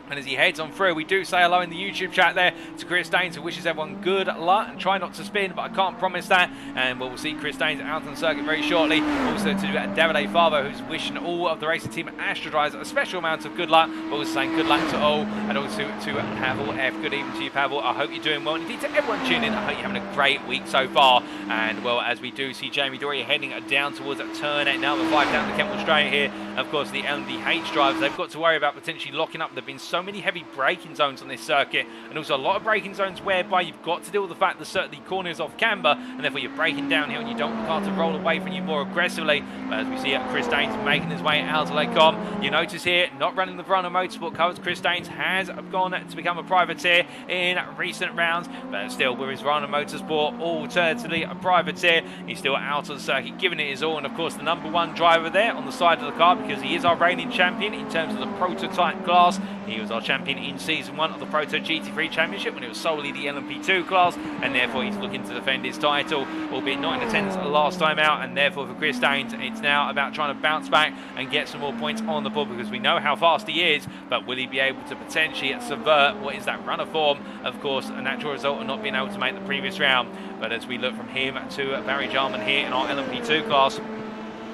And as he heads on through, we do say hello in the YouTube chat there to Chris Daines, who wishes everyone good luck and try not to spin, but I can't promise that. And we'll see Chris Daines out on the circuit very shortly. Also to Davide Favo, who's wishing all of the racing team Astra drivers a special amount of good luck, but also saying good luck to all. And also to Pavel F. Good evening to you, Pavel. I hope you're doing well. And indeed to everyone tuning in, I hope you're having a great week so far. And well, as we do see Jamie Dorey heading down towards that turn 8, number 5 down the Kentwell Straight here. Of course, the LMDH drivers, they've got to worry about potentially locking up. There have been so many heavy braking zones on this circuit, and also a lot of braking zones whereby you've got to deal with the fact that certainly corners off camber, and therefore you're braking downhill and you don't want the car to roll away from you more aggressively. But as we see Chris Daines making his way out of Lake Com, you notice here, not running the Verona Motorsport covers. Chris Daines has gone to become a privateer in recent rounds, but still with his Verona Motorsport alternatively a privateer, he's still out of the circuit, giving it his all. And of course the number 1 driver there on the side of the car, because he is our reigning champion in terms of the prototype class. He was our champion in Season 1 of the Proto GT3 Championship when it was solely the LMP2 class, and therefore he's looking to defend his title, albeit not in attendance last time out. And therefore for Chris Daines, it's now about trying to bounce back and get some more points on the board, because we know how fast he is, but will he be able to potentially subvert what is that runner form? Of course, a natural result of not being able to make the previous round. But as we look from him to Barry Jarman here in our LMP2 class,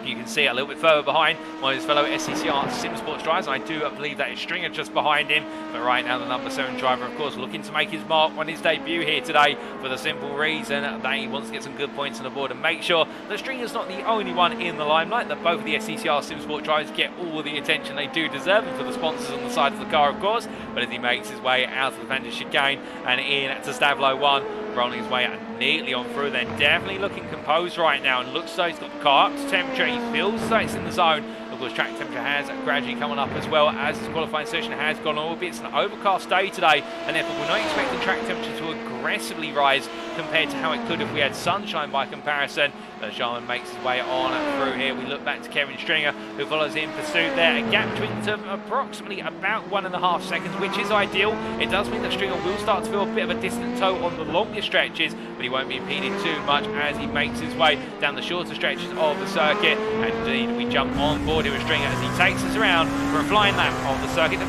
you can see a little bit further behind one of his fellow SCCR Sim Sports drivers. I do believe that is Stringer just behind him. But right now the number 7 driver, of course, looking to make his mark on his debut here today, for the simple reason that he wants to get some good points on the board and make sure that Stringer's not the only one in the limelight, that both of the SCCR Sim Sport drivers get all the attention they do deserve, and for the sponsors on the side of the car, of course. But as he makes his way out of the Vanders chicane and in to Stavlo 1, rolling his way neatly on through, then definitely looking composed right now, and looks like he's got the car up to temperature. He feels like it's in the zone. Of course, track temperature has gradually coming up as well as his qualifying session has gone on, albeit it's an overcast day today, and therefore we're not expecting track temperature to aggressively rise compared to how it could if we had sunshine by comparison. As Jarman makes his way on through here, we look back to Kevin Stringer, who follows in pursuit there. A gap between them approximately about 1.5 seconds, which is ideal. It does mean that Stringer will start to feel a bit of a distant toe on the longer stretches, but he won't be impeded too much as he makes his way down the shorter stretches of the circuit. And indeed, we jump on board here with Stringer as he takes us around for a flying lap on the circuit to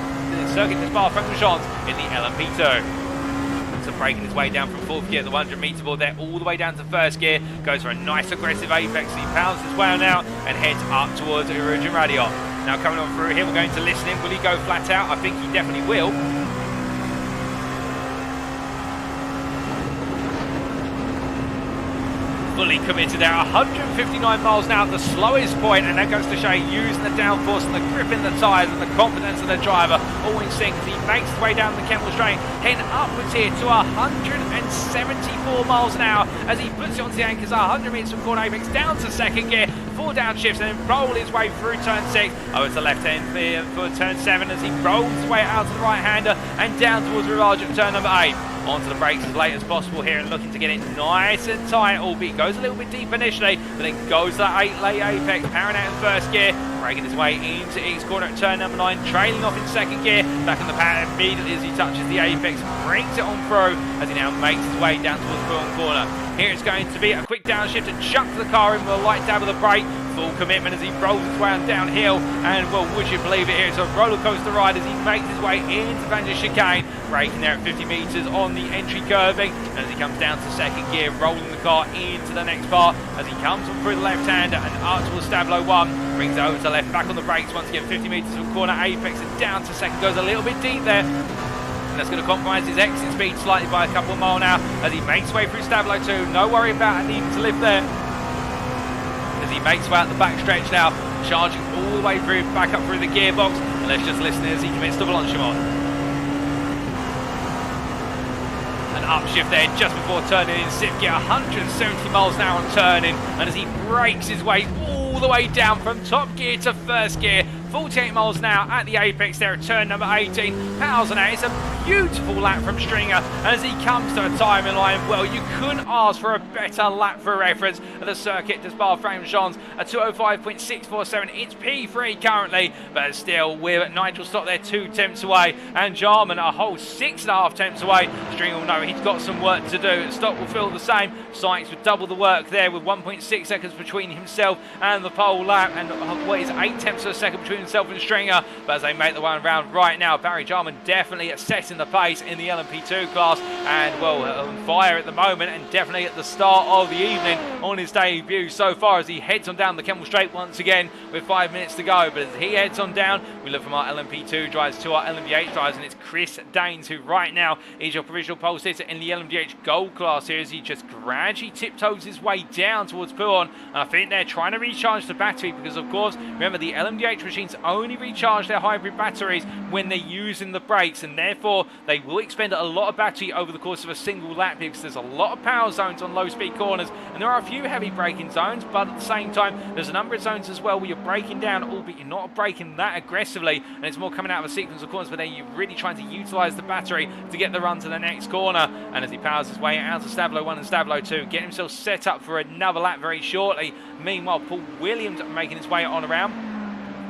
Spa-Francorchamps in the LMP2. So breaking his way down from 4th gear, the 100 metre board there, all the way down to 1st gear, goes for a nice aggressive apex. He powers his way now and heads up towards Origin Radio. Now coming on through here, we're going to listen in. Will he go flat out? I think he definitely will. Fully committed there, 159 miles now at the slowest point, and that goes to show using the downforce and the grip in the tyres and the confidence of the driver all in sync as he makes his way down the Kemmel Straight, heading upwards here to 174 miles an hour as he puts it onto the anchors 100 metres from corner apex down to 2nd gear, 4 downshifts, and then roll his way through turn 6 over to left hand for turn 7 as he rolls his way out to the right hander and down towards Rirage at turn number 8. Onto the brakes as late as possible here and looking to get it nice and tight, albeit goes a little bit deep initially, but then goes to that 8 late apex, powering out in 1st gear, braking his way into X corner at turn number 9, trailing off in 2nd gear, back on the pad immediately as he touches the apex, brings it on through as he now makes his way down towards Buon corner. Here it's going to be a quick downshift and chuck the car in with a light dab of the brake. Full commitment as he rolls his way on downhill, and well, would you believe it, here it's a roller coaster ride as he makes his way into Vander's chicane, braking there at 50 metres on the entry curving, and as he comes down to 2nd gear, rolling the car into the next part as he comes on through the left hander and up towards Stablo 1, brings it over to left, back on the brakes once again, 50 metres from corner apex and down to 2nd, goes a little bit deep there. And that's going to compromise his exit speed slightly by a couple of miles now as he makes his way through Stablo 2. No worry about needing to lift there. As he makes his way out the back stretch now, charging all the way through, back up through the gearbox. And let's just listen as he commits to Blanchimont. An upshift there just before turning in 6th gear, 170 miles an hour on turning. And as he breaks his way all the way down from top gear to 1st gear, 48 miles an hour at the apex there at turn number 18, miles an hour. It's a beautiful lap from Stringer, and as he comes to a timing line, well, you couldn't ask for a better lap for reference at the circuit to Spa-Francorchamps, a 205.647. It's P3 currently, but still with Nigel Stock there 2 tenths away, and Jarman a whole 6.5 tenths away. Stringer will know he's got some work to do. Stock will feel the same. Sykes would double the work there with 1.6 seconds between himself and the pole lap, and what is 8 tenths of a second between himself and Stringer. But as they make the one round right now, Barry Jarman definitely setting the pace in the LMP2 class, and well, on fire at the moment, and definitely at the start of the evening on his debut so far as he heads on down the Kemmel Straight once again with 5 minutes to go. But as he heads on down, we look from our LMP2 drivers to our LMDH drivers, and it's Chris Daines who right now is your provisional pole sitter in the LMDH Gold class here as he just gradually tiptoes his way down towards Puon. And I think they're trying to recharge the battery because, of course, remember the LMDH machines only recharge their hybrid batteries when they're using the brakes, and therefore they will expend a lot of battery over the course of a single lap because there's a lot of power zones on low speed corners, and there are a few heavy braking zones, but at the same time there's a number of zones as well where you're braking down, albeit you're not braking that aggressively, and it's more coming out of a sequence of corners where then you're really trying to utilise the battery to get the run to the next corner. And as he powers his way out of Stablo 1 and Stablo 2, getting himself set up for another lap very shortly. Meanwhile, Paul Williams making his way on around.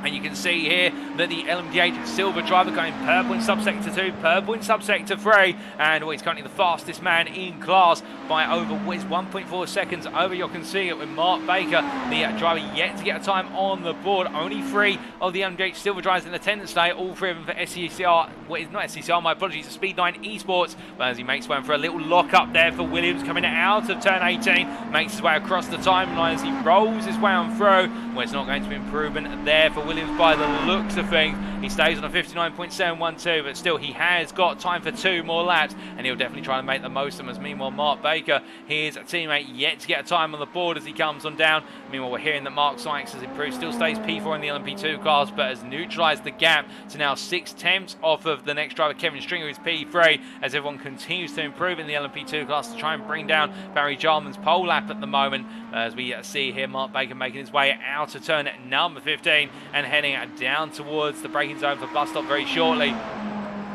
And you can see here that the LMDH Silver driver going purple in subsector 2, purple in subsector 3, and he's currently the fastest man in class by over 1.4 seconds over Jochen Siegert, with Mark Baker, the driver, yet to get a time on the board. Only 3 of the LMDH Silver drivers in attendance today, all 3 of them for SCCR, well, it's not SCCR, my apologies, Speed 9 Esports. But as he makes way for a little lock up there for Williams coming out of turn 18, makes his way across the timeline as he rolls his way on through. Well, it's not going to be improvement there for Williams by the looks of things. He stays on a 59.712, but still he has got time for 2 more laps, and he'll definitely try to make the most of them. As meanwhile, Mark Baker, his teammate, yet to get a time on the board as he comes on down. Meanwhile, we're hearing that Mark Sykes has improved, still stays P4 in the LMP2 class, but has neutralised the gap to now 6 tenths off of the next driver, Kevin Stringer, who's P3, as everyone continues to improve in the LMP2 class to try and bring down Barry Jarman's pole lap at the moment. As we see here, Mark Baker making his way out of turn at number 15 and heading down towards the braking zone for bus stop very shortly.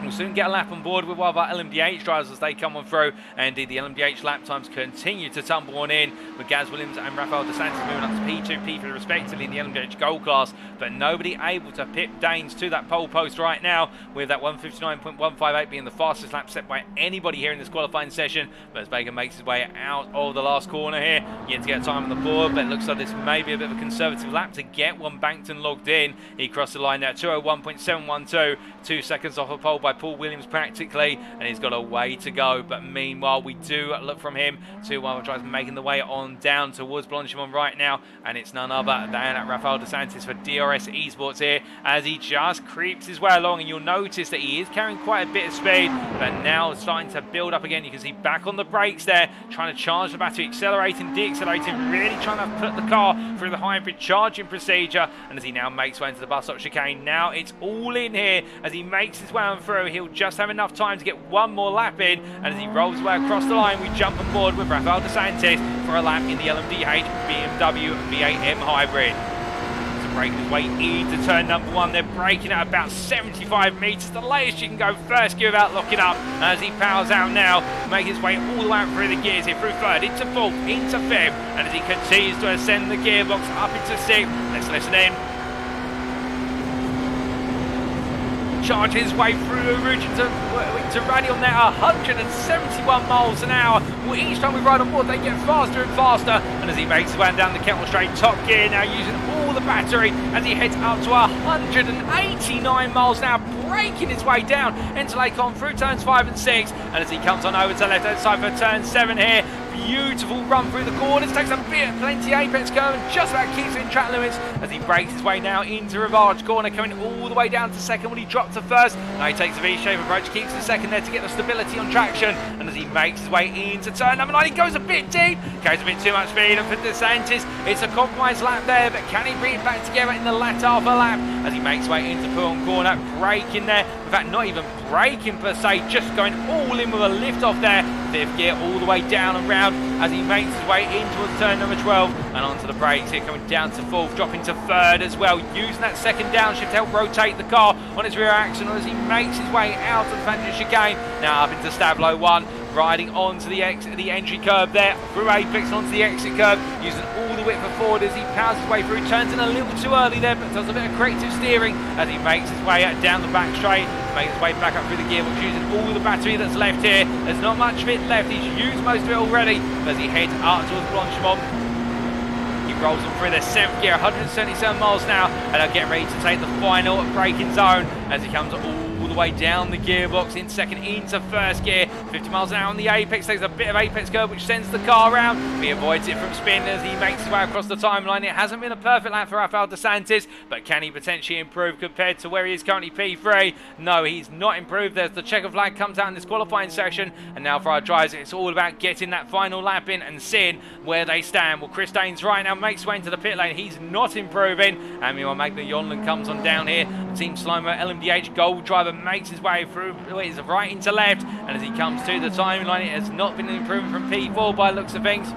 We'll soon get a lap on board with one of our LMDH drivers as they come on through. And indeed, the LMDH lap times continue to tumble on in, with Gareth Williams and Rafael Dos Santos moving up to P2, P3 respectively in the LMDH Gold class, but nobody able to pip Danes to that pole post right now, with that 159.158 being the fastest lap set by anybody here in this qualifying session. But as Baker makes his way out of the last corner here, yet to get time on the board, but it looks like this may be a bit of a conservative lap to get one banked and logged in. He crossed the line there at 201.712, 2 seconds off a pole by Paul Williams practically, and he's got a way to go. But meanwhile, we do look from him to one of the drivers making the way on down towards Blanchimont right now, and it's none other than Rafael Dos Santos for DRS Esports here, as he just creeps his way along, and you'll notice that he is carrying quite a bit of speed, but now starting to build up again. You can see back on the brakes there, trying to charge the battery, accelerating, de-accelerating, really trying to put the car through the hybrid charging procedure. And as he now makes way into the bus stop chicane, now it's all in here as he makes his way on through. He'll just have enough time to get one more lap in, and as he rolls away across the line, we jump on board with Rafael Dos Santos for a lap in the LMDH BMW V8M Hybrid. So breaking his way into turn number 1, they're braking at about 75 metres, the latest you can go first gear without locking up, as he powers out now, making his way all the way out through the gears here, through third, into fourth, into fifth, and as he continues to ascend the gearbox up into sixth, let's listen in. Charge his way through the ridge into radial there, 171 miles an hour. Well, each time we ride on board, they get faster and faster. And as he makes his way down the Kettle straight, top gear now using all the battery as he heads up to 189 miles an hour, braking his way down into Lake On through turns 5 and 6. And as he comes on over to the left-hand side for turn 7 here, beautiful run through the corners, takes a bit, plenty apex curve, and just about keeps it in track limits as he breaks his way now into Rivage corner, coming all the way down to second when he dropped to first. Now he takes a V-shape approach, keeps the second there to get the stability on traction, and as he makes his way into turn number 9, he goes a bit deep, carries a bit too much speed, and for Dos Santos, it's a compromised lap there, but can he bring it back together in the latter half of the lap as he makes his way into Pouillon corner, braking there, in fact not even braking per se, just going all in with a lift off there, fifth gear all the way down and round as he makes his way in towards turn number 12 and onto the brakes here, coming down to fourth, dropping to third as well, using that second downshift to help rotate the car on its rear axle as he makes his way out of the Fantasy chicane, now up into Stablo 1, riding onto the entry curve there, through Apex and onto the exit curve, using all the width forward as he powers his way through, turns in a little too early there, but does a bit of corrective steering as he makes his way down the back straight, makes his way back up through the gearbox, using all the battery that's left here. There's not much of it left, he's used most of it already as he heads up towards Blanchimont. He rolls on through their 7th gear, 177 miles an hour, and are getting ready to take the final braking zone as he comes all the way down the gearbox in second into first gear, 50 miles an hour on the apex, takes a bit of apex curve which sends the car around, he avoids it from spin as he makes his way across the timeline. It hasn't been a perfect lap for Rafael Dos Santos, but can he potentially improve compared to where he is currently P3? No, he's not improved. There's the checker flag comes out in this qualifying session, and now for our drivers it's all about getting that final lap in and seeing where they stand. Well, Chris Danes right now makes his way into the pit lane, he's not improving, and meanwhile Magna Yonland comes on down here. The Team Slimer LMDH Gold driver makes his way through, it's right into left, and as he comes to the timeline, it has not been an improvement from P4 by the looks of things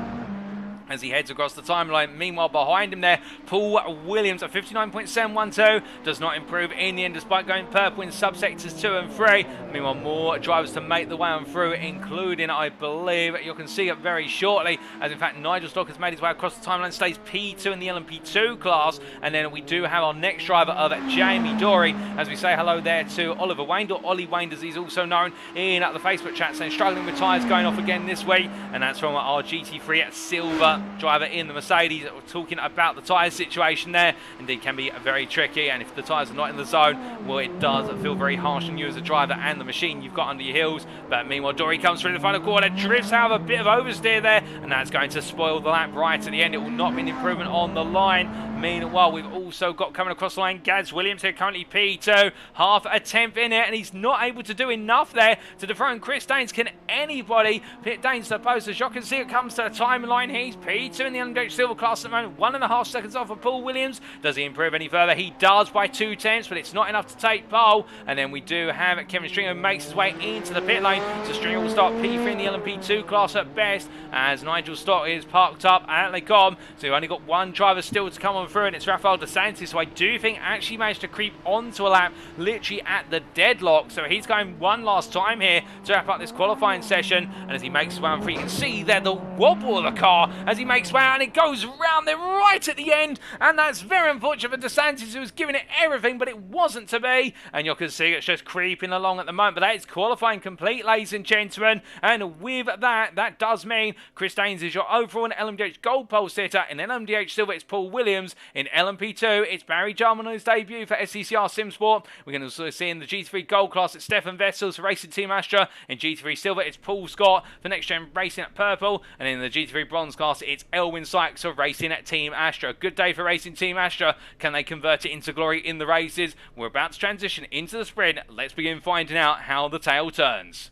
as he heads across the timeline. Meanwhile, behind him there, Paul Williams at 59.712 does not improve in the end despite going purple in subsectors 2 and 3. Meanwhile, more drivers to make the way on through, including, I believe, you can see it very shortly, as in fact Nigel Stock has made his way across the timeline, stays P2 in the LMP2 class, and then we do have our next driver of Jamie Dorey, as we say hello there to Oliver Wayne, or Ollie Wayne as he's also known, in at the Facebook chat, saying struggling with tyres going off again this week, and that's from our GT3 at Silver driver in the Mercedes. Talking about the tyre situation there, indeed can be very tricky, and if the tyres are not in the zone, well, it does feel very harsh on you as a driver and the machine you've got under your heels. But meanwhile, Dorey comes through the final quarter, drifts out of a bit of oversteer there, and that's going to spoil the lap right at the end. It will not be an improvement on the line. Meanwhile, we've also got coming across the line Gareth Williams here, currently P2, half a tenth in it, and he's not able to do enough there to dethrone Chris Danes. Can anybody pit Danes to the post as Jochen Siegert comes to the timeline? He's P2 in the LMDH Silver class at the moment, 1.5 seconds off of Paul Williams. Does he improve any further? He does by 2/10, but it's not enough to take pole. And then we do have Kevin Stringer makes his way into the pit lane. So Stringer will start P3 in the LMP2 class at best, as Nigel Stock is parked up at Le Com. So we've only got one driver still to come on through, and it's Rafael De Santis, who I do think actually managed to creep onto a lap literally at the deadlock. So he's going one last time here to wrap up this qualifying session. And as he makes his way on through, you can see there the wobble of the car as he makes his way out, and it goes round there right at the end. And that's very unfortunate for De Santis, who was giving it everything, but it wasn't to be. And Jochen Siegert's just creeping along at the moment. But that is qualifying complete, ladies and gentlemen. And with that, that does mean Chris Daines is your overall LMDH Gold pole sitter. In LMDH Silver, it's Paul Williams. In LMP2, it's Barry Jarman on his debut for SCCR Simsport. We're going to also see in the GT3 Gold class, it's Stefan Vessels for Racing Team Astra. In GT3 Silver, it's Paul Scott for Next Gen Racing at Purple. And in the GT3 Bronze class, it's Elwyn Sykes for Racing at Team Astra. Good day for Racing Team Astra. Can they convert it into glory in the races? We're about to transition into the sprint. Let's begin finding out how the tale turns.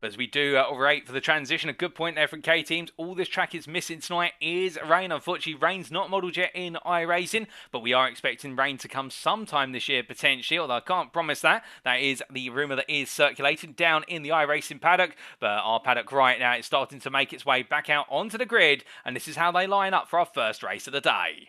As we do rate for the transition, a good point there from K teams. All this track is missing tonight is rain. Unfortunately, rain's not modelled yet in iRacing, but we are expecting rain to come sometime this year potentially, although I can't promise that. That is the rumour that is circulating down in the iRacing paddock, but our paddock right now is starting to make its way back out onto the grid, and this is how they line up for our first race of the day.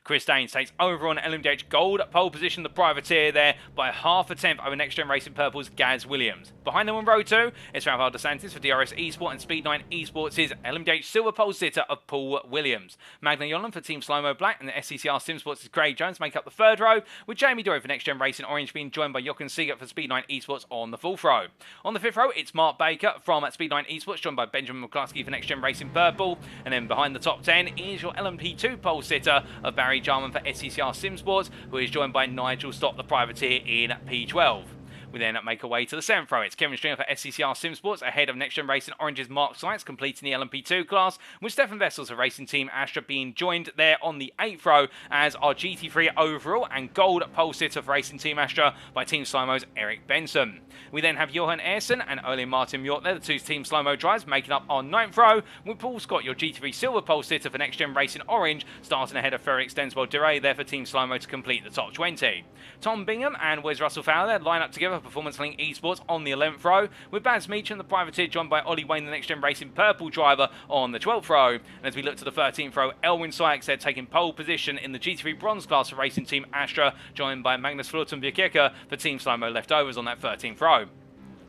Chris Daines takes over on LMDH Gold pole position, the privateer there by half a tenth over Next Gen Racing Purple's Gareth Williams. Behind them on row 2, it's Rafael De Santis for DRS Esport, and Speed9 Esports' LMDH Silver pole sitter of Paul Williams. Magna Yonlin for Team Slow-Mo Black and the SCCR Simsports' Craig Jones make up the third row, with Jamie Dorey for Next Gen Racing Orange being joined by Jochen Siegert for Speed9 Esports on the fourth row. On the fifth row, it's Mark Baker from Speed9 Esports, joined by Benjamin McCluskey for Next Gen Racing Purple. And then behind the top 10 is your LMP2 pole sitter of Barry Jarman for SCCR Simsports, who is joined by Nigel Stock, the privateer, in P12. We then make our way to the 7th row. It's Kevin Stringer for SCCR Simsports ahead of Next Gen Racing Orange's Mark Sykes, completing the LMP2 class, with Stefan Vessels of Racing Team Astra being joined there on the 8th row as our GT3 overall and gold pole sitter for Racing Team Astra by Team Slow-Mo's Eric Benson. We then have Johan Ersson and Ole Martin Mjort there, the two Team Slow-Mo drives, making up our 9th row, with Paul Scott, your GT3 silver pole sitter for Next Gen Racing Orange, starting ahead of Ferric Stenswell-Duray there for Team Slow-Mo to complete the top 20. Tom Bingham and Wes Russell Fowler line up together for Performance Link Esports on the 11th row, with Baz Meacham, the privateer, joined by Ollie Wayne, the Next Gen Racing Purple driver, on the 12th row. And as we look to the 13th row, Elwyn Sykes there taking pole position in the GT3 Bronze class for Racing Team Astra, joined by Magnus Florton-Bjerkirke for Team Slow-Mo leftovers on that 13th row.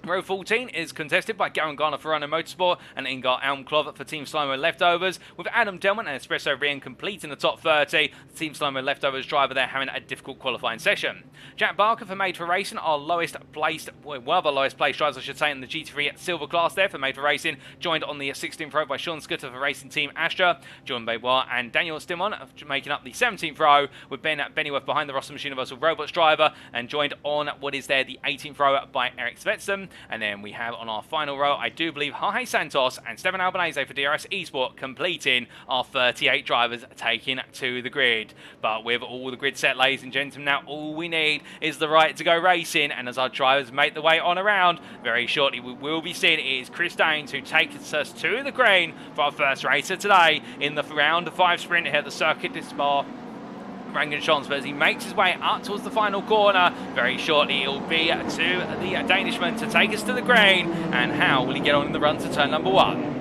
Row 14 is contested by Garen Garner for Renault Motorsport and Ingar Almklov for Team Slow-Mo leftovers, with Adam Delman and Espresso Rien completing the top 30. The Team Slow-Mo leftovers driver there having a difficult qualifying session. Jack Barker for Made for Racing, our lowest placed, one of the lowest placed drivers I should say, in the GT3 Silver class there for Made for Racing, joined on the 16th row by Sean Scudder for Racing Team Astra, John Benoit and Daniel Stimon making up the 17th row, with Ben Bennyworth behind the Ross Machine Universal Robots driver, and joined on what is there the 18th row by Eric Svetsson. And then we have on our final row, I do believe, Jorge Santos and Stefan Albanese for DRS Esport, completing our 38 drivers taking to the grid. But with all the grid set, ladies and gentlemen, now all we need is the right to go racing. And as our drivers make the way on around, very shortly we will be seeing it is Chris Daines who takes us to the green for our first racer today in the round 5 sprint here at the Circuit de Spa-Francorchamps. But as he makes his way up towards the final corner, very shortly it will be to the Danishman to take us to the green. And how will he get on in the run to turn number 1?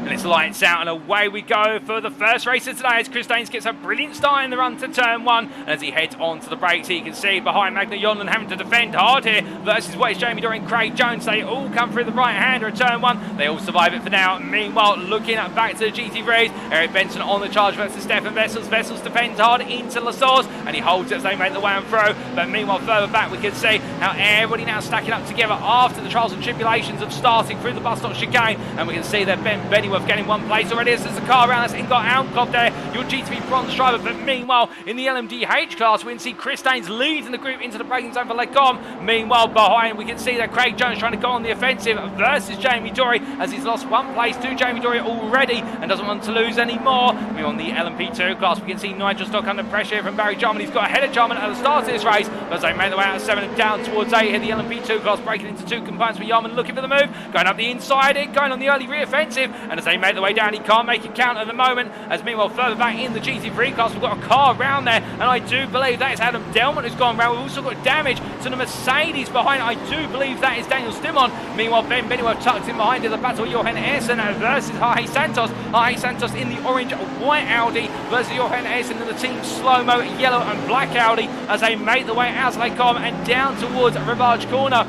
And it's lights out and away we go for the first race of today as Chris Daines gets a brilliant start in the run to turn 1. And as he heads onto the brakes, you can see behind Magna Yonlin having to defend hard here versus what is Jamie Dorey and Craig Jones. They all come through the right-hander at turn 1. They all survive it for now. Meanwhile, looking back to the GT3s, Eric Benson on the charge versus Stefan Vessels. Vessels defends hard into La Source and he holds it as they make the way on through. But meanwhile, further back, we can see how everybody now stacking up together after the trials and tribulations of starting through the bus stop chicane. And we can see that Ben Bennyworth gaining one place already as there's a car around us. In got Almkov there, your GT3 bronze driver. But meanwhile, in the LMDH class, we can see Chris Daines leading the group into the braking zone for Lecom. Meanwhile, behind, we can see that Craig Jones trying to go on the offensive versus Jamie Dorey, as he's lost one place to Jamie Dorey already and doesn't want to lose any more. We're on the LMP2 class. We can see Nigel Stock under pressure from Barry Jarman. He's got ahead of Jarman at the start of this race, as they make their way out of 7 and down towards 8 here. The LMP2 class breaking into 2 components for Jarman, looking for the move, going up the inside, going on the early re-offensive, and as they make their way down, he can't make it count at the moment. As meanwhile, further back in the GT3 class, we've got a car around there, and I do believe that is Adam Delmont who's gone round. We've also got damage to the Mercedes behind. I do believe that is Daniel Stimon. Meanwhile, Ben Bennyworth tucked in behind in the battle. Jochen Essen versus Jorge Santos. Jorge Santos in the orange white Audi versus Jochen Essen in the team slow-mo yellow and black Audi, as they make the way out of Lecom and down towards Rivage Corner.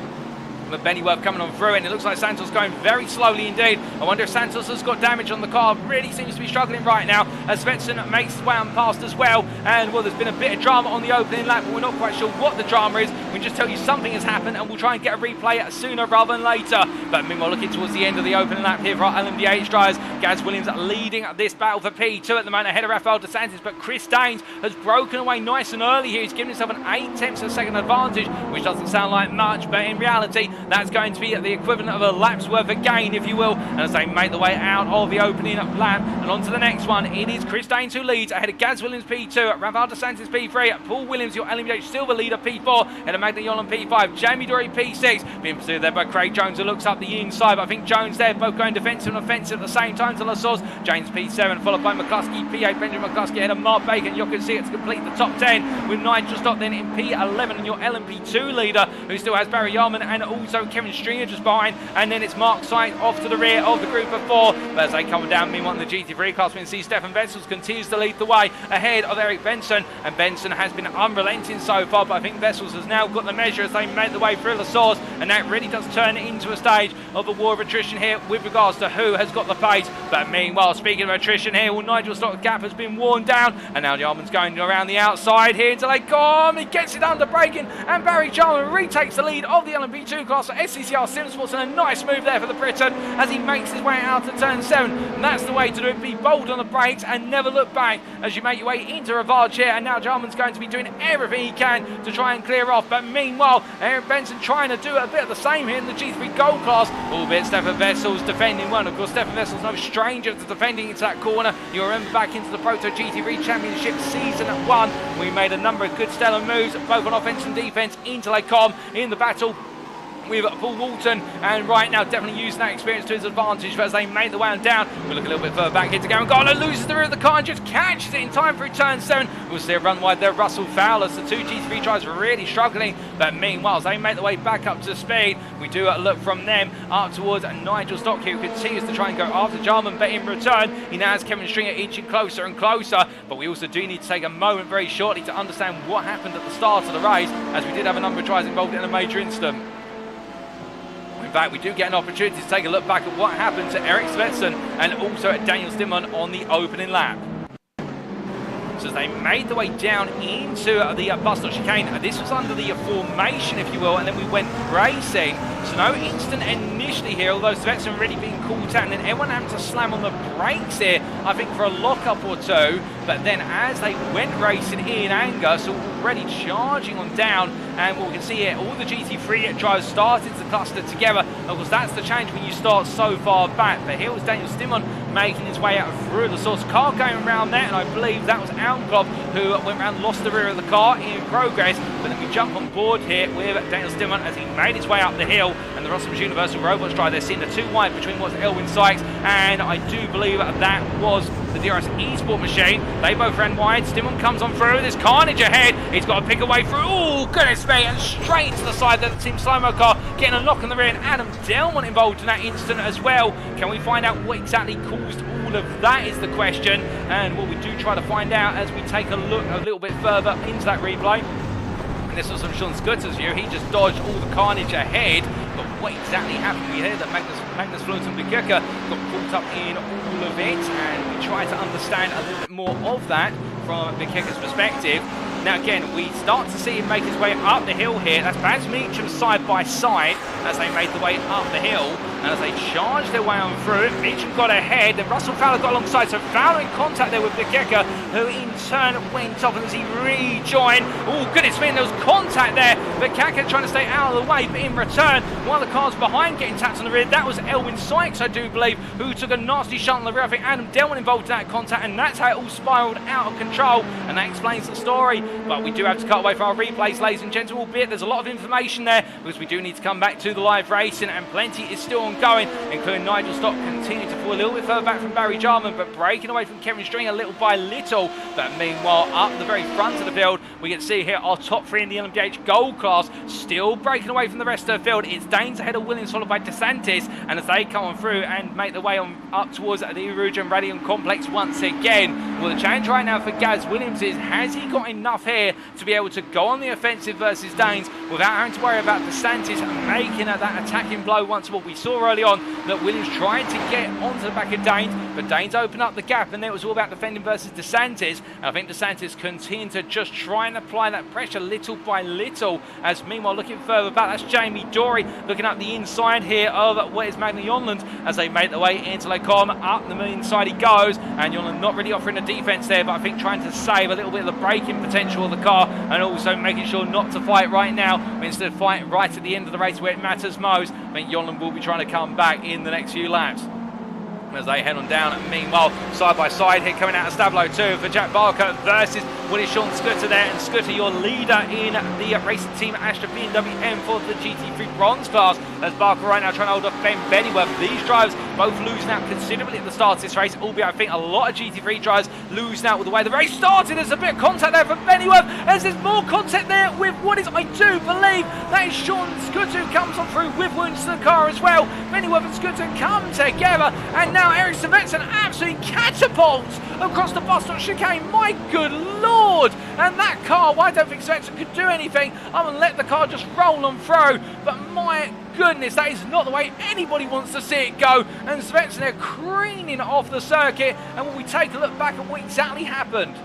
But Bennyworth coming on through, and it looks like Santos going very slowly indeed. I wonder if Santos has got damage on the car. Really seems to be struggling right now, as Svensson makes his way on past as well. And well, there's been a bit of drama on the opening lap, but we're not quite sure what the drama is. We can just tell you something has happened, and we'll try and get a replay sooner rather than later. But meanwhile, looking towards the end of the opening lap here for our LMDH drivers, Gareth Williams leading this battle for P2 at the moment, ahead of Rafael Dos Santos. But Chris Daines has broken away nice and early here. He's given himself an 8/10 of a second advantage, which doesn't sound like much, but in reality, that's going to be the equivalent of a lap's worth of gain, if you will. And as they make the way out of the opening lap and on to the next one, it is Chris Daines who leads ahead of Gaz Williams P2, Rafael Dos Santos P3, Paul Williams, your LMDH Silver leader P4, and a Magna Yolan P5, Jamie Dorey P6, being pursued there by Craig Jones, who looks up the inside. But I think Jones there, both going defensive and offensive at the same time to La Source. James P7, followed by McCluskey P8, Benjamin McCluskey ahead of Mark Bacon, Jochen Siegert to complete the top 10, with Nigel Stock then in P11, and your LMP2 leader, who still has Barry Yarman and also Kevin Stringer just behind, and then it's Mark Sight off to the rear of the group of 4. But as they come down, meanwhile in the GT3 class, we can see Stefan Vessels continues to lead the way ahead of Eric Benson, and Benson has been unrelenting so far, but I think Vessels has now got the measure as they make the way through the source, and that really does turn it into a stage of a war of attrition here with regards to who has got the pace. But meanwhile, speaking of attrition here, well, Nigel Stock's gap has been worn down, and now Jarman's going around the outside here until they come. He gets it under braking, and Barry Jarman retakes the lead of the LMP2 class for SCCR Simsports, and a nice move there for the Briton as he makes his way out to turn 7. And that's the way to do it. Be bold on the brakes and never look back as you make your way into Rivage here. And now Jarman's going to be doing everything he can to try and clear off. But meanwhile, Eric Benson trying to do a bit of the same here in the G3 Gold class. Albeit Stefan Vessels defending one. Of course, Stefan Vessels no stranger to defending into that corner. You'll remember back into the Proto GT3 Championship Season 1. We made a number of good stellar moves, both on offense and defense, into Lecom in the battle with Paul Walton, and right now definitely using that experience to his advantage. But as they make the way on down, we look a little bit further back here to go, and Garland loses the rear of the car and just catches it in time through turn 7. We'll see a run wide there, Russell Fowler. So 2 GT3 drivers really struggling, but meanwhile as they make the way back up to speed, we do look from them up towards Nigel Stock here, who continues to try and go after Jarman, but in return he now has Kevin Stringer inching closer and closer. But we also do need to take a moment very shortly to understand what happened at the start of the race, as we did have a number of drivers involved in a major incident. In fact, we do get an opportunity to take a look back at what happened to Eric Svensson and also at Daniel Stimon on the opening lap. So as they made the way down into the bus stop chicane, this was under the formation, if you will, and then we went racing. So no instant initially here, although Svensson really being caught out, and then everyone having to slam on the brakes here, I think for a lockup or two. But then as they went racing in anger, so already charging on down, and what we can see here, all the GT3 drivers started to cluster together. Of course, that's the change when you start so far back. But here was Daniel Stimon making his way out through the source car, going around there, and I believe that was Almkov who went around, lost the rear of the car in progress. But then we jump on board here with Daniel Stimon as he made his way up the hill, and the Russell's Universal Robots driver, they're seeing the 2 wide between what's Elwin Sykes, and I do believe that was the DRS eSport machine. They both ran wide. Stimon comes on through. There's carnage ahead. He's got to pick a way through. Oh, goodness me. And straight to the side of the Team Slow-Mo car, getting a knock on the rear, and Adam Delmont involved in that incident as well. Can we find out what exactly caused all of that is the question, and what we do try to find out as we take a look a little bit further into that replay. And this was from Sean Scutter's view. He just dodged all the carnage ahead, but what exactly happened? We heard that Magnus Flunton Bukirka got caught up in all of it, and we try to understand a little bit more of that from Bukirka's perspective. Now again, we start to see him make his way up the hill here. That's Baz Meacham side by side as they made the way up the hill. And as they charge their way on through, Meacham got ahead, then Russell Fowler got alongside, so Fowler in contact there with Bikeka, who in turn went off, and as he rejoined, oh goodness me, there was contact there. Bikeka trying to stay out of the way, but in return, one of the cars behind getting tapped on the rear, that was Elwyn Sykes, I do believe, who took a nasty shot on the rear. I think Adam Delwyn involved in that contact, and that's how it all spiraled out of control, and that explains the story. But we do have to cut away from our replays, ladies and gentlemen, albeit there's a lot of information there, because we do need to come back to the live racing, and plenty is still ongoing, including Nigel Stock continuing to fall a little bit further back from Barry Jarman, but breaking away from Kevin Stringer little by little. But meanwhile, up the very front of the field, we can see here our top three in the LMDH Gold class still breaking away from the rest of the field. It's Danes ahead of Williams, followed by DeSantis, and as they come on through and make their way on up towards the Erugen Radium Complex once again. Well, the challenge right now for Gareth Williams is, has he got enough here to be able to go on the offensive versus Danes without having to worry about DeSantis making that attacking blow once more? We saw early on that Williams tried to get onto the back of Danes, but Danes opened up the gap, and then it was all about defending versus DeSantis. And I think DeSantis continued to just try and apply that pressure little by little, as meanwhile looking further back, that's Jamie Dorey looking up the inside here of what is Magny Yonland as they make their way into Lecom. Up the inside he goes, and Yonland not really offering a defence there, but I think trying to save a little bit of the braking potential of the car, and also making sure not to fight right now, but instead of fighting right at the end of the race where it matters most. I think Yonland will be trying to come back in the next few laps as they head on down. Meanwhile, side by side here coming out of Stablo 2 for Jack Barker versus Willie Sean Scooter there, and Scooter your leader in the racing team Astra BMW M for the GT3 bronze class, as Barker right now trying to hold off Ben Bennyworth. These drivers both losing out considerably at the start of this race, albeit I think a lot of GT3 drivers losing out with the way the race started. There's a bit of contact there from Bennyworth, as there's more contact there with what is, I do believe, that is Sean Scooter, who comes on through with wounds to the car as well. Bennyworth and Scooter come together, and now Eric Svetson absolutely catapults across the bus stop chicane. My good lord! And that car, well, I don't think Svetson could do anything other than let the car just roll on through. But my goodness, that is not the way anybody wants to see it go. And Svetson are careening off the circuit. And when we take a look back at what exactly happened.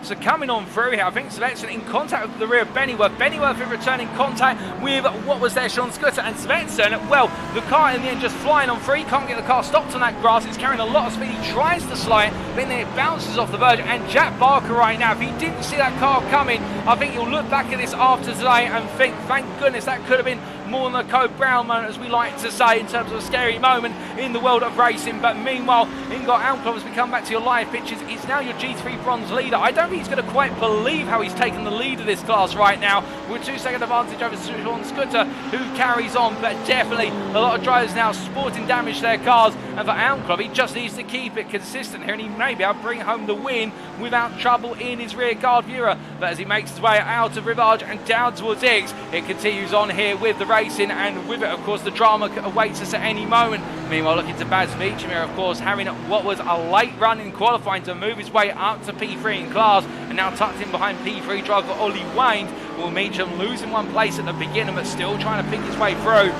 So coming on through here, I think Svetson in contact with the rear of Bennyworth. Bennyworth in return in contact with what was there, Sean Scooter, and Svetson, well, the car in the end just flying on through. Can't get the car stopped on that grass. It's carrying a lot of speed. He tries to slide, but then it bounces off the verge. And Jack Barker right now, if he didn't see that car coming, I think he'll look back at this after today and think, thank goodness, that could have been more than a Code Brown moment, as we like to say, in terms of a scary moment in the world of racing. But meanwhile, Ingot Almklov, as we come back to your live pictures, is now your G3 bronze leader. I don't think he's going to quite believe how he's taken the lead of this class right now, with 2-second advantage over Sean Scooter, who carries on. But definitely a lot of drivers now sporting damage to their cars, and for Almklov, he just needs to keep it consistent here, and he may be able to bring home the win without trouble in his rear guard viewer. But as he makes his way out of Rivage and down towards Ix, it continues on here with the racing, and with it, of course, the drama awaits us at any moment. Meanwhile, looking to Baz Meacham here, of course, having what was a late run in qualifying to move his way up to P3 in class, and now tucked in behind P3 driver Ollie Wayne. Will Meacham losing one place at the beginning, but still trying to pick his way through.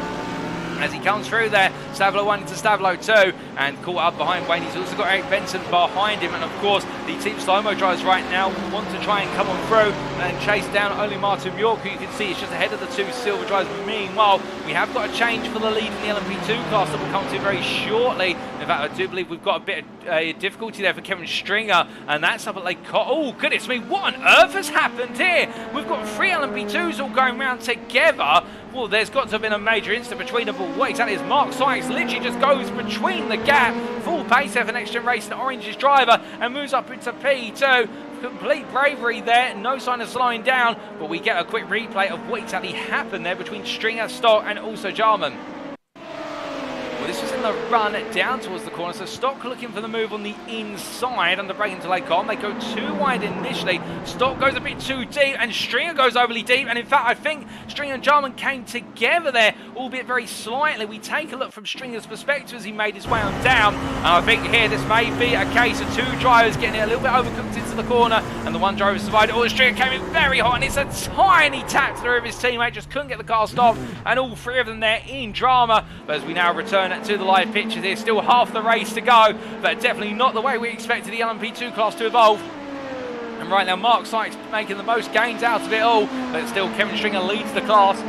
As he comes through there, Stavlo 1 into Stavlo 2, and caught up behind Wayne. He's also got Eric Benson behind him, and of course the Team Slow-Mo drivers right now want to try and come on through and chase down only Martin York, who you can see is just ahead of the two silver drivers. Meanwhile, we have got a change for the lead in the LMP2 class that we'll come to very shortly. In fact, I do believe we've got a bit of difficulty there for Kevin Stringer, and that's up at Lake Oh, goodness me, what on earth has happened here? We've got 3 LMP2s all going round together. Well, there's got to have been a major incident between them, but what exactly is Mark Sykes literally just goes between the gap, full pace there for NXTGEN Racing Orange's driver, and moves up into P2. Complete bravery there, no sign of slowing down, but we get a quick replay of what exactly happened there between Stringer, Stock, and also Jarman. Well, this was in the run down towards the corner, so Stock looking for the move on the inside under braking to Lecom. They go too wide initially. Stock goes a bit too deep, and Stringer goes overly deep. And in fact, I think Stringer and Jarman came together there, albeit very slightly. We take a look from Stringer's perspective as he made his way on down. And I think here this may be a case of 2 drivers getting it a little bit overcooked into the corner, and the one driver survived. Oh, Stringer came in very hot, and it's a tiny tap through of his teammate. Just couldn't get the car stopped, and all 3 of them there in drama. But as we now return to the live pictures here, still half the race to go, but definitely not the way we expected the LMP2 class to evolve. And right now, Mark Sykes making the most gains out of it all, but still Kevin Stringer leads the class.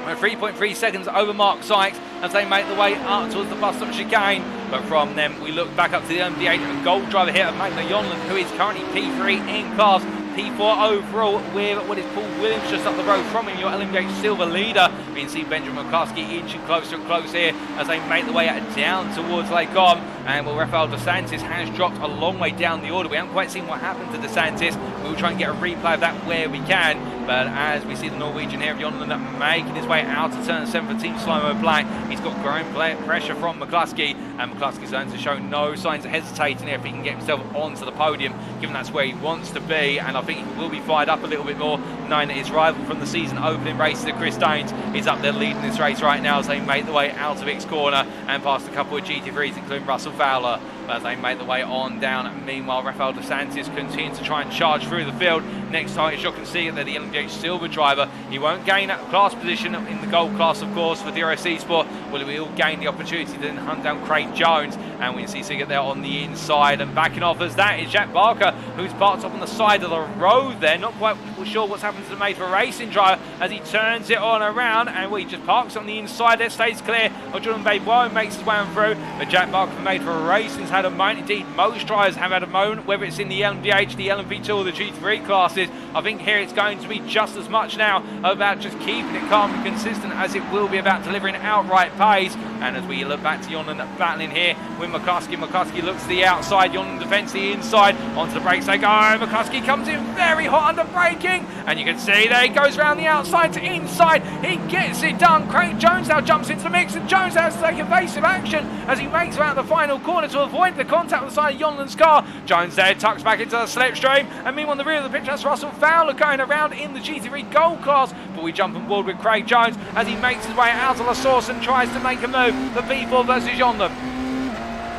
3.3 seconds over Mark Sykes as they make the way up towards the bus stop chicane. But from them, we look back up to the LMDH Gold driver here of Magna Jonland, who is currently P3 in class. P4 overall with what is Paul Williams just up the road from him, your LMDH Silver leader. We can see Benjamin McCluskey inching closer and closer here as they make the way down towards Lake Om. And well, Rafael DeSantis has dropped a long way down the order. We haven't quite seen what happened to DeSantis. We'll try and get a replay of that where we can. But as we see the Norwegian here of Jonland making his way out to turn 7 for Team Slow-Mo Black, he's got growing pressure from McCluskey, and McCluskey's going to show no signs of hesitating here if he can get himself onto the podium, given that's where he wants to be. And I think he will be fired up a little bit more, knowing that his rival from the season opening races, Chris Danes, is up there leading this race right now as they make the way out of X corner and past a couple of GT3s, including Russell Fowler. As they make the way on down. Meanwhile, Rafael DeSantis continues to try and charge through the field. Next time is Jochen Siegert, the LMDH Silver driver. He won't gain a class position in the gold class, of course, for DRS Sport. Well, he will gain the opportunity to then hunt down Craig Jones. And we can see Siegert there on the inside. And backing off as that is Jack Barker, who's parked up on the side of the road there. Not quite sure what's happened to the made for racing driver as he turns it on around. And he just parks on the inside there, stays clear. Jordan Bayboy makes his way on through. But Jack Barker for made for racing's had a moment. Indeed, most drivers have had a moment, whether it's in the LMDH, the LMP2 or the GT3 classes. I think here it's going to be just as much now about just keeping it calm and consistent as it will be about delivering outright pace. And as we look back to Jonland battling here with McCluskey, McCluskey looks to the outside, Jonland defends the inside, onto the brakes they go. McCluskey comes in very hot under braking, and you can see there he goes around the outside to inside. He gets it done. Craig Jones now jumps into the mix, and Jones has to take evasive action as he makes it out the final corner to avoid the contact on the side of Jonland's car. Jones there tucks back into the slipstream, and meanwhile on the rear of the picture that's Russell Fowler going around in the GT3 Gold class. But we jump on board with Craig Jones as he makes his way out of the source and tries to make a move for P4 versus Jonland.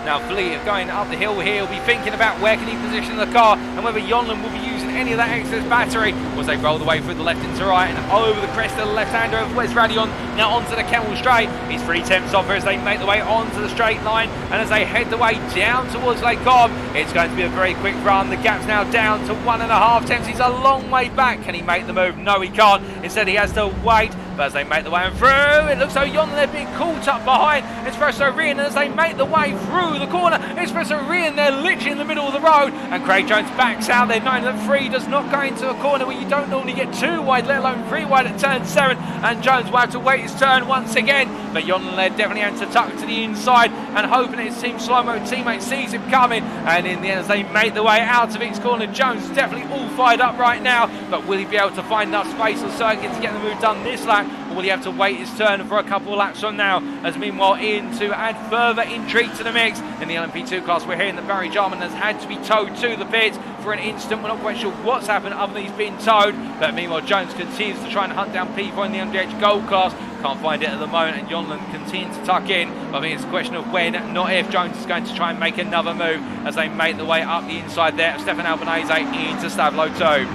Now Fleet going up the hill here, will be thinking about where can he position the car and whether Jonland will be using any of that excess battery as they roll the way through the left into right and over the crest of the left-hander of Wes Radion, now onto the Kemmel Straight. He's 3/10 off as they make the way onto the straight line, and as they head the way down towards Lake Cobb, it's going to be a very quick run. The gap's now down to 1.5 tenths. He's a long way back. Can he make the move? No, he can't. Instead, he has to wait. But as they make the way through, it looks like Jonland they're being caught up behind Espresso Rian, and as they make the way through the corner, Espresso Rian they're literally in the middle of the road, and Craig Jones backs out there, knowing that 3 does not go into a corner where you don't normally get 2 wide, let alone 3 wide at turn 7, and Jones will have to wait his turn once again. But Jonland they're definitely having to tuck to the inside and hoping his Team Slow-Mo teammate sees him coming, and in the end as they make the way out of its corner, Jones is definitely all fired up right now, but will he be able to find enough space on circuit to get the move done this lap? Or will he have to wait his turn for a couple of laps from now? As meanwhile, in to add further intrigue to the mix in the LMP2 class, we're hearing that Barry Jarman has had to be towed to the pits for an instant. We're not quite sure what's happened other than he's been towed. But meanwhile, Jones continues to try and hunt down P4 in the LMDH Gold class. Can't find it at the moment, and Jonland continues to tuck in. But I think it's a question of when, not if, Jones is going to try and make another move as they make the way up the inside there of Stefan Albanese into Stavlo 2.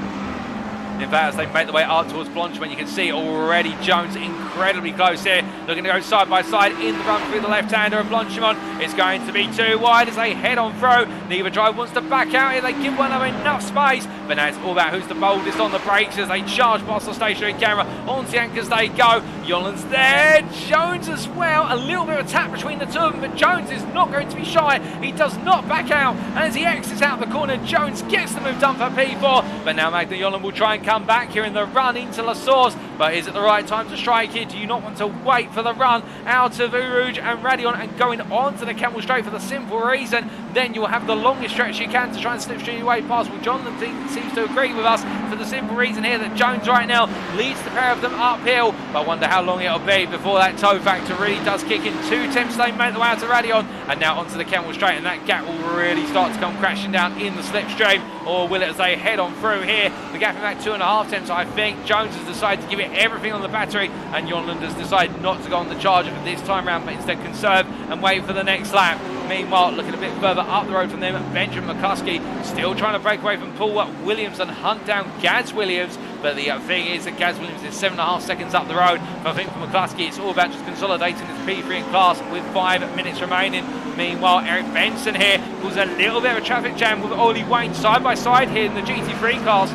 In fact, as they make the way up towards Blanchman, you can see already Jones incredibly close here, looking to go side by side in the run through the left-hander of Blanchimont. It's going to be too wide as they head on through. Neither driver wants to back out here. They give one of enough space, but now it's all about who's the boldest on the brakes as they charge past the stationary camera. On the anchors they go. Jonland's there. Jones as well. A little bit of a tap between the two of them, but Jones is not going to be shy. He does not back out, and as he exits out the corner, Jones gets the move done for P4. But now Magna Jonland will try and come back here in the run into La Source, but is it the right time to strike here? Do you not want to wait for the run out of Uruge and Radion and going on to the Kemmel Straight for the simple reason then you'll have the longest stretch you can to try and slipstream your way past? Well, Jonathan seems to agree with us for the simple reason here that Jones right now leads the pair of them uphill, but I wonder how long it'll be before that tow factor really does kick in. 2 temps they make the way out to Radion, and now onto the Kemmel Straight, and that gap will really start to come crashing down in the slipstream, or will it as they head on through here? The gap in back 2.5 temps. I think Jones has decided to give it everything on the battery, and Jon Lunders decided not to go on the charger for this time round, but instead conserve and wait for the next lap. Meanwhile, looking a bit further up the road from them, Benjamin McCluskey still trying to break away from Paul Williams and hunt down Gaz Williams. But the thing is that Gaz Williams is 7.5 seconds up the road. But I think for McCluskey, it's all about just consolidating his P3 in class with 5 minutes remaining. Meanwhile, Eric Benson here caused a little bit of a traffic jam with Ollie Wayne side by side here in the GT3 class.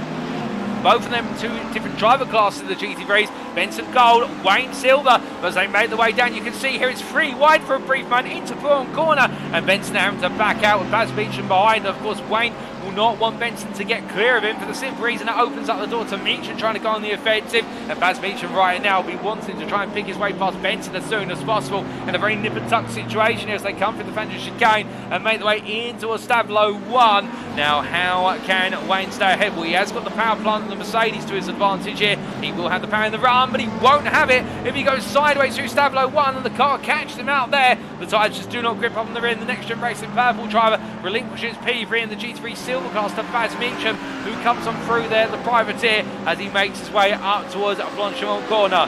Both of them two different driver classes of the GT3s. Benson Gold, Wayne Silver. As they made the way down, you can see here it's 3 wide for a brief moment into Brown corner. And Benson having to back out with Baz Meacham behind. Of course, Wayne will not want Benson to get clear of him for the simple reason it opens up the door to Meacham trying to go on the offensive. And Baz Meacham right now will be wanting to try and pick his way past Benson as soon as possible in a very nip and tuck situation here as they come through the Fender chicane and make the way into a Stablo 1. Now, how can Wayne stay ahead? Well, he has got the power plant and the Mercedes to his advantage here. He will have the power in the run, but he won't have it if he goes sideways through Stablo 1 and the car catches him out there. The tyres just do not grip up on the rear. The NXTGEN Racing purple driver relinquishes P3 in the GT3 Silver class to Baz Meacham, who comes on through there, the privateer, as he makes his way up towards Blanchimont corner.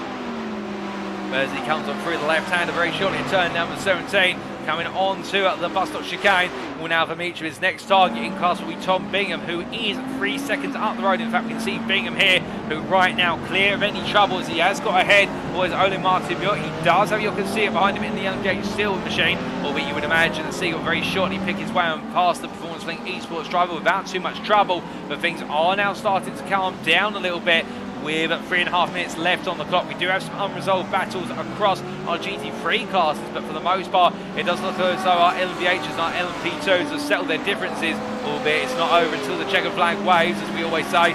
As he comes on through the left-hander very shortly, turn number 17. Coming on to the bus stop chicane. Well, now for Meacham, his next target in class will be Tom Bingham, who is 3 seconds up the road. In fact, we can see Bingham here, who right now clear of any trouble as he has got ahead. Or is Ole Martin Björk. He does have Jochen Siegert behind him in the LMDH Silver machine. Albeit you would imagine that Siegert very shortly pick his way on past the Performance Link Esports driver without too much trouble. But things are now starting to calm down a little bit. With 3.5 minutes left on the clock, we do have some unresolved battles across our GT3 classes, but for the most part, it does look as though our LMDHs and our LMP2s have settled their differences, albeit it's not over until the checkered flag waves, as we always say.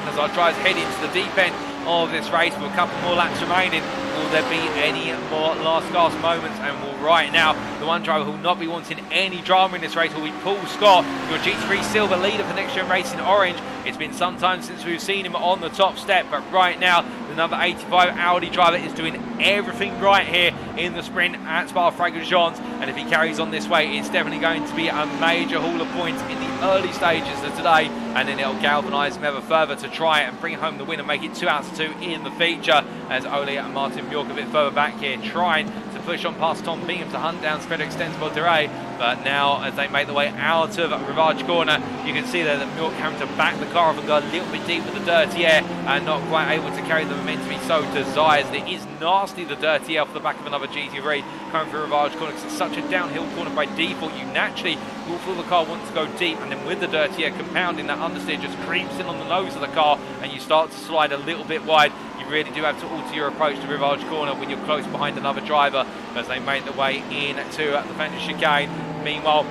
As our drivers head into the deep end of this race with a couple more laps remaining, will there be any more last gasp moments? And well, right now, the one driver who will not be wanting any drama in this race will be Paul Scott, your GT3 Silver leader for NXTGEN Racing Orange. It's been some time since we've seen him on the top step, but right now, the number 85 Audi driver is doing everything right here in the sprint at Spa-Francorchamps. And if he carries on this way, it's definitely going to be a major haul of points in the early stages of today, and then it'll galvanise him ever further to try and bring home the win and make it 2 out of 2 in the feature, as Ole and Martin Björk a bit further back here trying to push on past Tom Bingham to hunt down Frederic Stensvold-Durey. But now, as they make the way out of Rivage corner, you can see there that Björk having to back the car off and go a little bit deep with the dirty air and not quite able to carry the momentum he so desires. It is nasty, the dirty air off the back of another GT3 coming through Rivage corner, because it's such a downhill corner by default. You naturally will feel the car wants to go deep, and then with the dirty air compounding, that understeer just creeps in on the nose of the car and you start to slide a little bit wide. You really do have to alter your approach to Rivage corner when you're close behind another driver, as they make the way in to the Fender chicane. Meanwhile,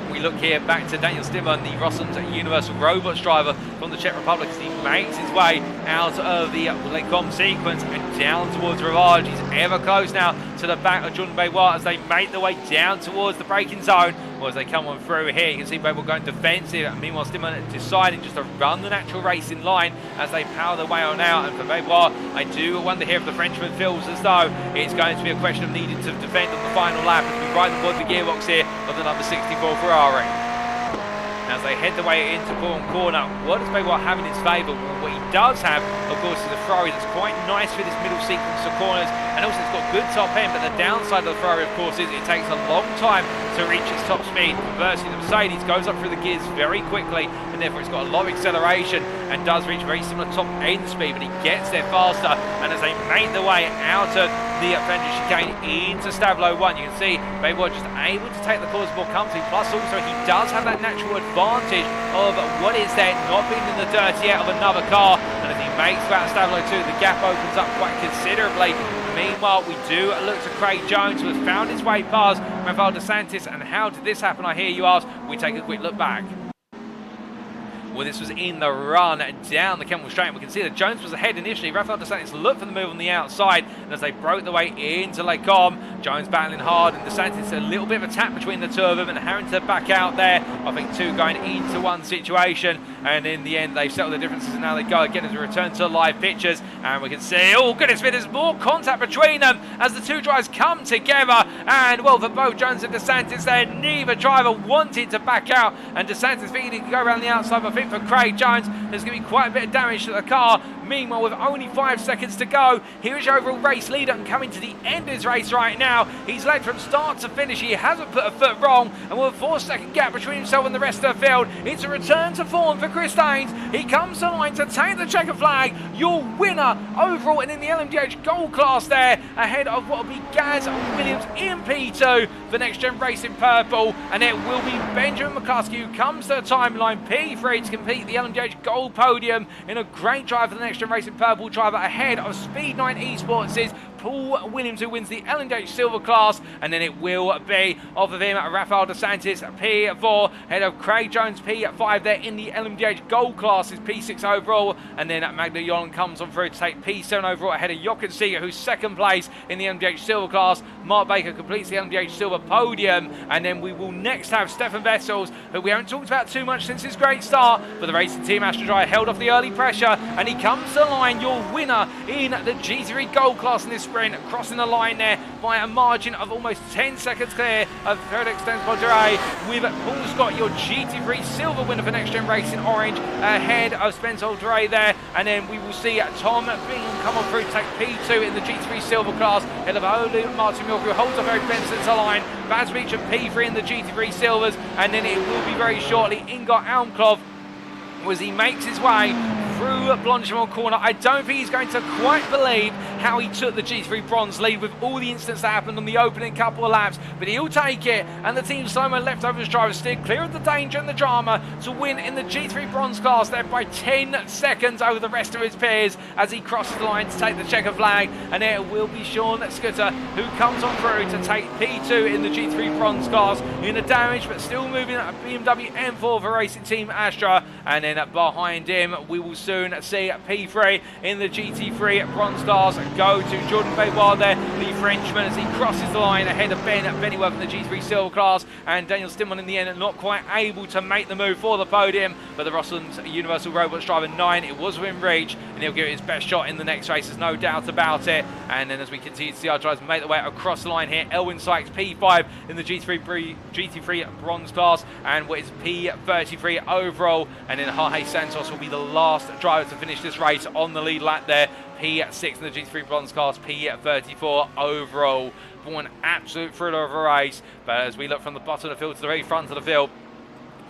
we look here back to Daniel Stimmer, the Rossum's Universal Robots driver from the Czech Republic, as he makes his way out of the Lecom sequence and down towards Rivage. He's ever close now to the back of Jordan Baywa as they make their way down towards the braking zone. Well, as they come on through here, you can see Baywa going defensive, and meanwhile Stimmer deciding just to run the natural racing line as they power their way on out. And for Baywa, I do wonder here if the Frenchman feels as though it's going to be a question of needing to defend on the final lap as we ride aboard the gearbox here of the number 64 Ferrari. As they head the way into Bourne corner, what does Baywa have in his favour? Well, what he does have, of course, is a Ferrari that's quite nice for this middle sequence of corners, and also it's got good top end, but the downside of the Ferrari, of course, is it takes a long time to reach its top speed. Conversely, the Mercedes goes up through the gears very quickly, and therefore it's got a lot of acceleration and does reach very similar top end speed, but he gets there faster. And as they make their way out of the Fender chicane into Stablo 1, you can see Baywa just able to take the corners more comfortably, plus also he does have that natural advantage of what is there not being in the dirty air of another car. And as he makes that Stablo 2, the gap opens up quite considerably. Meanwhile, we do look to Craig Jones, who has found his way past Rafael Dos Santos. And how did this happen, I hear you ask? We take a quick look back. Well, this was in the run down the Kentwell Straight, and we can see that Jones was ahead initially. Rafael Dos Santos looked for the move on the outside, and as they broke their way into Lake Com, Jones battling hard, and Dos Santos a little bit of a tap between the two of them, and having to back out there. I think two going into one situation, and in the end they've settled the differences, and now they go again as we return to live pictures, and we can see, oh goodness me, there's more contact between them as the two drivers come together. And well, for both Jones and Dos Santos there, neither driver wanted to back out, and Dos Santos thinking he could go around the outside, but I think for Craig Jones, There's going to be quite a bit of damage to the car. Meanwhile, with only 5 seconds to go, here is your overall race leader and coming to the end of his race right now. He's led from start to finish. He hasn't put a foot wrong, and with a 4-second gap between himself and the rest of the field, it's a return to form for Chris Daines. He comes to the line to take the checker flag. Your winner overall and in the LMDH Gold class there, ahead of what will be Gareth Williams in P2 for Next Gen Racing Purple, and it will be Benjamin McCluskey who comes to the timeline P3 to complete the LMDH Gold podium in a great drive for the Next Gen Racing Purple driver, ahead of Speed9 Esports' Paul Williams, who wins the LMDH Silver class, and then it will be off of him Rafael Dos Santos P4, ahead of Craig Jones P5 there in the LMDH Gold class, is P6 overall, and then Magna Yolan comes on through to take P7 overall, ahead of Jochen Siegert, who's second place in the LMDH Silver class. Mark Baker completes the LMDH Silver podium, and then we will next have Stefan Vessels, who we haven't talked about too much since his great start, but the racing team Astra Drive held off the early pressure, and he comes to the line, your winner in the GT3 Gold class in this sprint, crossing the line there by a margin of almost 10 seconds clear of Felix Densbodere, with Paul Scott, your GT3 Silver winner for Next Gen Racing Orange, ahead of Spencer Aldray there, and then we will see Tom Bingham come on through to take P2 in the GT3 Silver class, ahead of Olu Martin Milk, who holds up very Benson to the line, Baz Beach and P3 in the GT3 Silvers, and then it will be very shortly Ingar Almklov as he makes his way through Blanchimont corner. I don't think he's going to quite believe how he took the G3 bronze lead with all the incidents that happened on the opening couple of laps, but he'll take it, and the team slow-mo leftovers driver steer clear of the danger and the drama to win in the G3 bronze class there by 10 seconds over the rest of his peers as he crosses the line to take the checker flag, and it will be Sean Scudder who comes on through to take P2 in the G3 bronze class in a damage but still moving at BMW M4 for Racing Team Astra, and then behind him we will soon see P3 in the GT3 bronze class go to Jordan Bayard there, the Frenchman, as he crosses the line ahead of Ben Bennyworth in the G3 silver class, and Daniel Stimon in the end not quite able to make the move for the podium, but the Russell's Universal Robots driver 9, it was within reach, and he'll give it his best shot in the next race, there's no doubt about it. And then as we continue to see our drivers make their way across the line here, Elwin Sykes P5 in the GT3 bronze class, and what is P33 overall, and then Jorge Santos will be the last driver to finish this race on the lead lap there, P6 in the GT3 bronze class, P34 overall. For an absolute thriller of a race, but as we look from the bottom of the field to the very front of the field,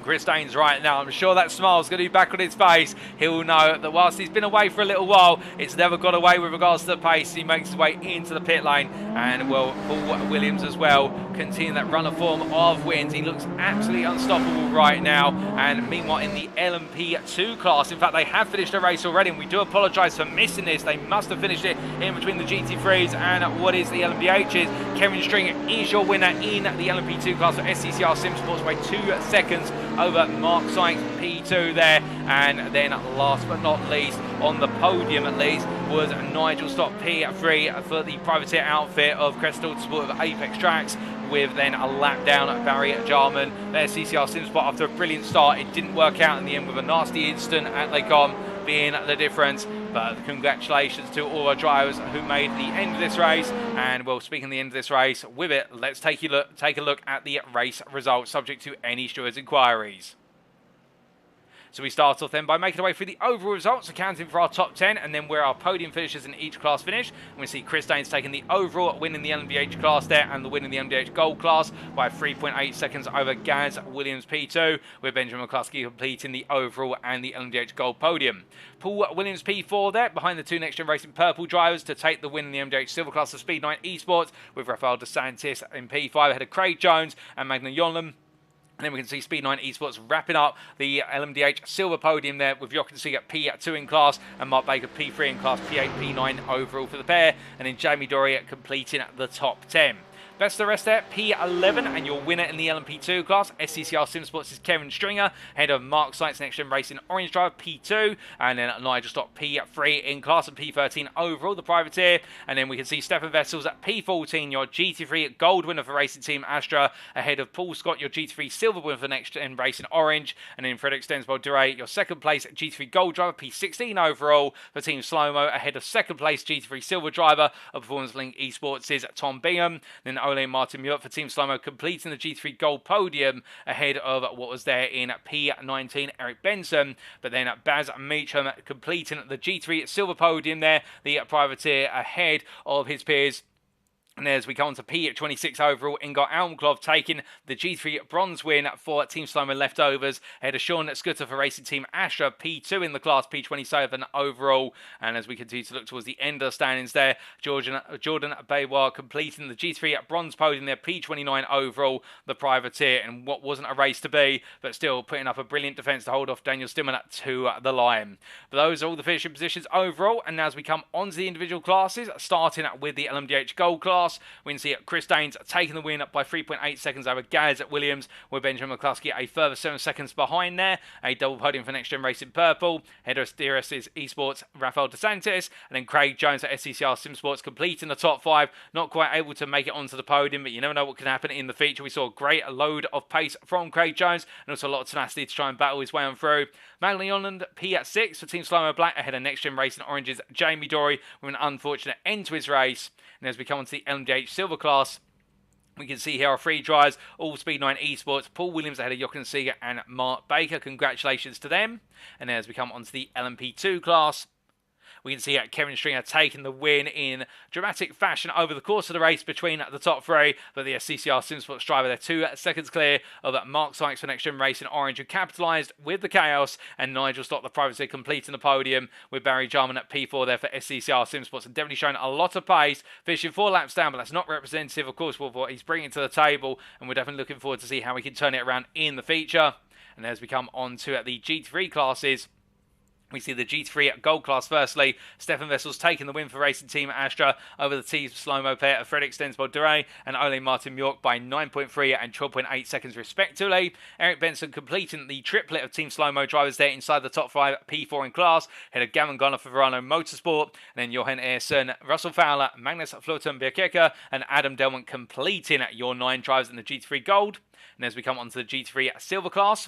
Chris Daines right now, I'm sure that smile's going to be back on his face. He'll know that whilst he's been away for a little while, it's never got away with regards to the pace. He makes his way into the pit lane, and well, Paul Williams as well, continue that run of form of wins. He looks absolutely unstoppable right now, and meanwhile in the LMP2 class, in fact they have finished the race already, and we do apologise for missing this. They must have finished it in between the GT3s and what is the LMDHs. Kevin Stringer is your winner in the LMP2 class for SCCR Sim Sports by 2 seconds over Mark Sykes P2 there, and then last but not least on the podium at least was Nigel Stock P3 for the privateer outfit of Crystal Sport of Apex Tracks, with then a lap down at Barry Jarman. Their CCR SimSpot after a brilliant start, it didn't work out in the end with a nasty incident at Lacom being the difference, but congratulations to all our drivers who made the end of this race. And well, speaking of the end of this race, with it, let's take a look at the race results subject to any stewards' inquiries. So we start off then by making our way through the overall results, accounting for our top 10, and then where our podium finishes in each class finish. And we see Chris Daines taking the overall win in the LMDH class there, and the win in the LMDH Gold class by 3.8 seconds over Gareth Williams P2, with Benjamin McCluskey completing the overall and the LMDH Gold podium. Paul Williams P4 there, behind the two Next Gen Racing Purple drivers to take the win in the LMDH Silver class of Speed9 Esports, with Rafael Dos Santos in P5 ahead of Craig Jones and Magna Yonlam. And then we can see Speed9 Esports wrapping up the LMDH Silver podium there with Jochen Siegert P2 in class and Mark Baker P3 in class, P8, P9 overall for the pair. And then Jamie Dorey completing the top 10. Best of the rest there, P11, and your winner in the LMP2 class, SCCR SimSports, is Kevin Stringer, ahead of Mark Sykes Next Gen Racing Orange Driver P2, and then Nigel Stock P3 in class and P13 overall, the privateer. And then we can see Stefan Vessels at P14, your GT3 Gold winner for Racing Team Astra, ahead of Paul Scott, your GT3 Silver winner for Next Gen Racing Orange, and then Frederick Stensbold-Duray, your second place GT3 Gold driver, P16 overall for Team Slow-Mo, ahead of second place GT3 Silver driver of Performance Link Esports is Tom Bingham. Then Ole and Martin Muir for Team Slow-Mo, completing the G3 Gold podium ahead of what was there in P19, Eric Benson. But then Baz Meacham completing the G3 Silver podium there, the privateer ahead of his peers. And as we go on to P26 overall, Ingar Almklov taking the G3 bronze win for Team Slow-Mo Leftovers ahead of Sean Scooter for Racing Team Astra, P2 in the class, P27 overall. And as we continue to look towards the end of the standings there, Jordan Baywa completing the G3 bronze podium there, P29 overall, the privateer, and what wasn't a race to be, but still putting up a brilliant defence to hold off Daniel Stimmer to the line. But those are all the finishing positions overall, and now as we come on to the individual classes, starting with the LMDH Gold class, we can see Chris Daines taking the win by 3.8 seconds over Gareth Williams, with Benjamin McCluskey a further 7 seconds behind there. A double podium for NXTGEN Racing Purple. Header of DRS Esports, Rafael DeSantis, and then Craig Jones at SCCR Sim Sports completing the top 5. Not quite able to make it onto the podium, but you never know what can happen in the feature. We saw a great load of pace from Craig Jones, and also a lot of tenacity to try and battle his way on through. Madeline Holland P6 for Team Slow-Mo Black ahead of NXTGEN Racing Orange's Jamie Dorey with an unfortunate end to his race. And as we come on to the LMDH Silver class, we can see here our 3 drivers, all Speed 9 Esports, Paul Williams ahead of Jochen Siegert and Mark Baker. Congratulations to them. And then as we come on to the LMP2 class, we can see Kevin Stringer taking the win in dramatic fashion over the course of the race between the top 3. But the SCCR SimSports driver, they're 2 seconds clear of Mark Sykes for NXTGEN Racing Orange, who capitalised with the chaos, and Nigel Stock, the privateer, completing the podium with Barry Jarman at P4 there for SCCR SimSports, and definitely showing a lot of pace, finishing 4 laps down, but that's not representative, of course, of what he's bringing to the table, and we're definitely looking forward to see how we can turn it around in the feature. And as we come on to the G3 classes, we see the G3 Gold class firstly. Stefan Vessels taking the win for Racing Team Astra over the Team Slow-Mo pair of Fredrik Stensvold-Duray and Ole Martin York by 9.3 and 12.8 seconds respectively. Eric Benson completing the triplet of Team Slow-Mo drivers there inside the top 5 P4 in class, ahead of Gavin Gunner for Verano Motorsport, and then Johan Ersson, Russell Fowler, Magnus Fluten-Bjerkeke and Adam Delman completing your 9 drivers in the G3 Gold. And as we come on to the G3 Silver class,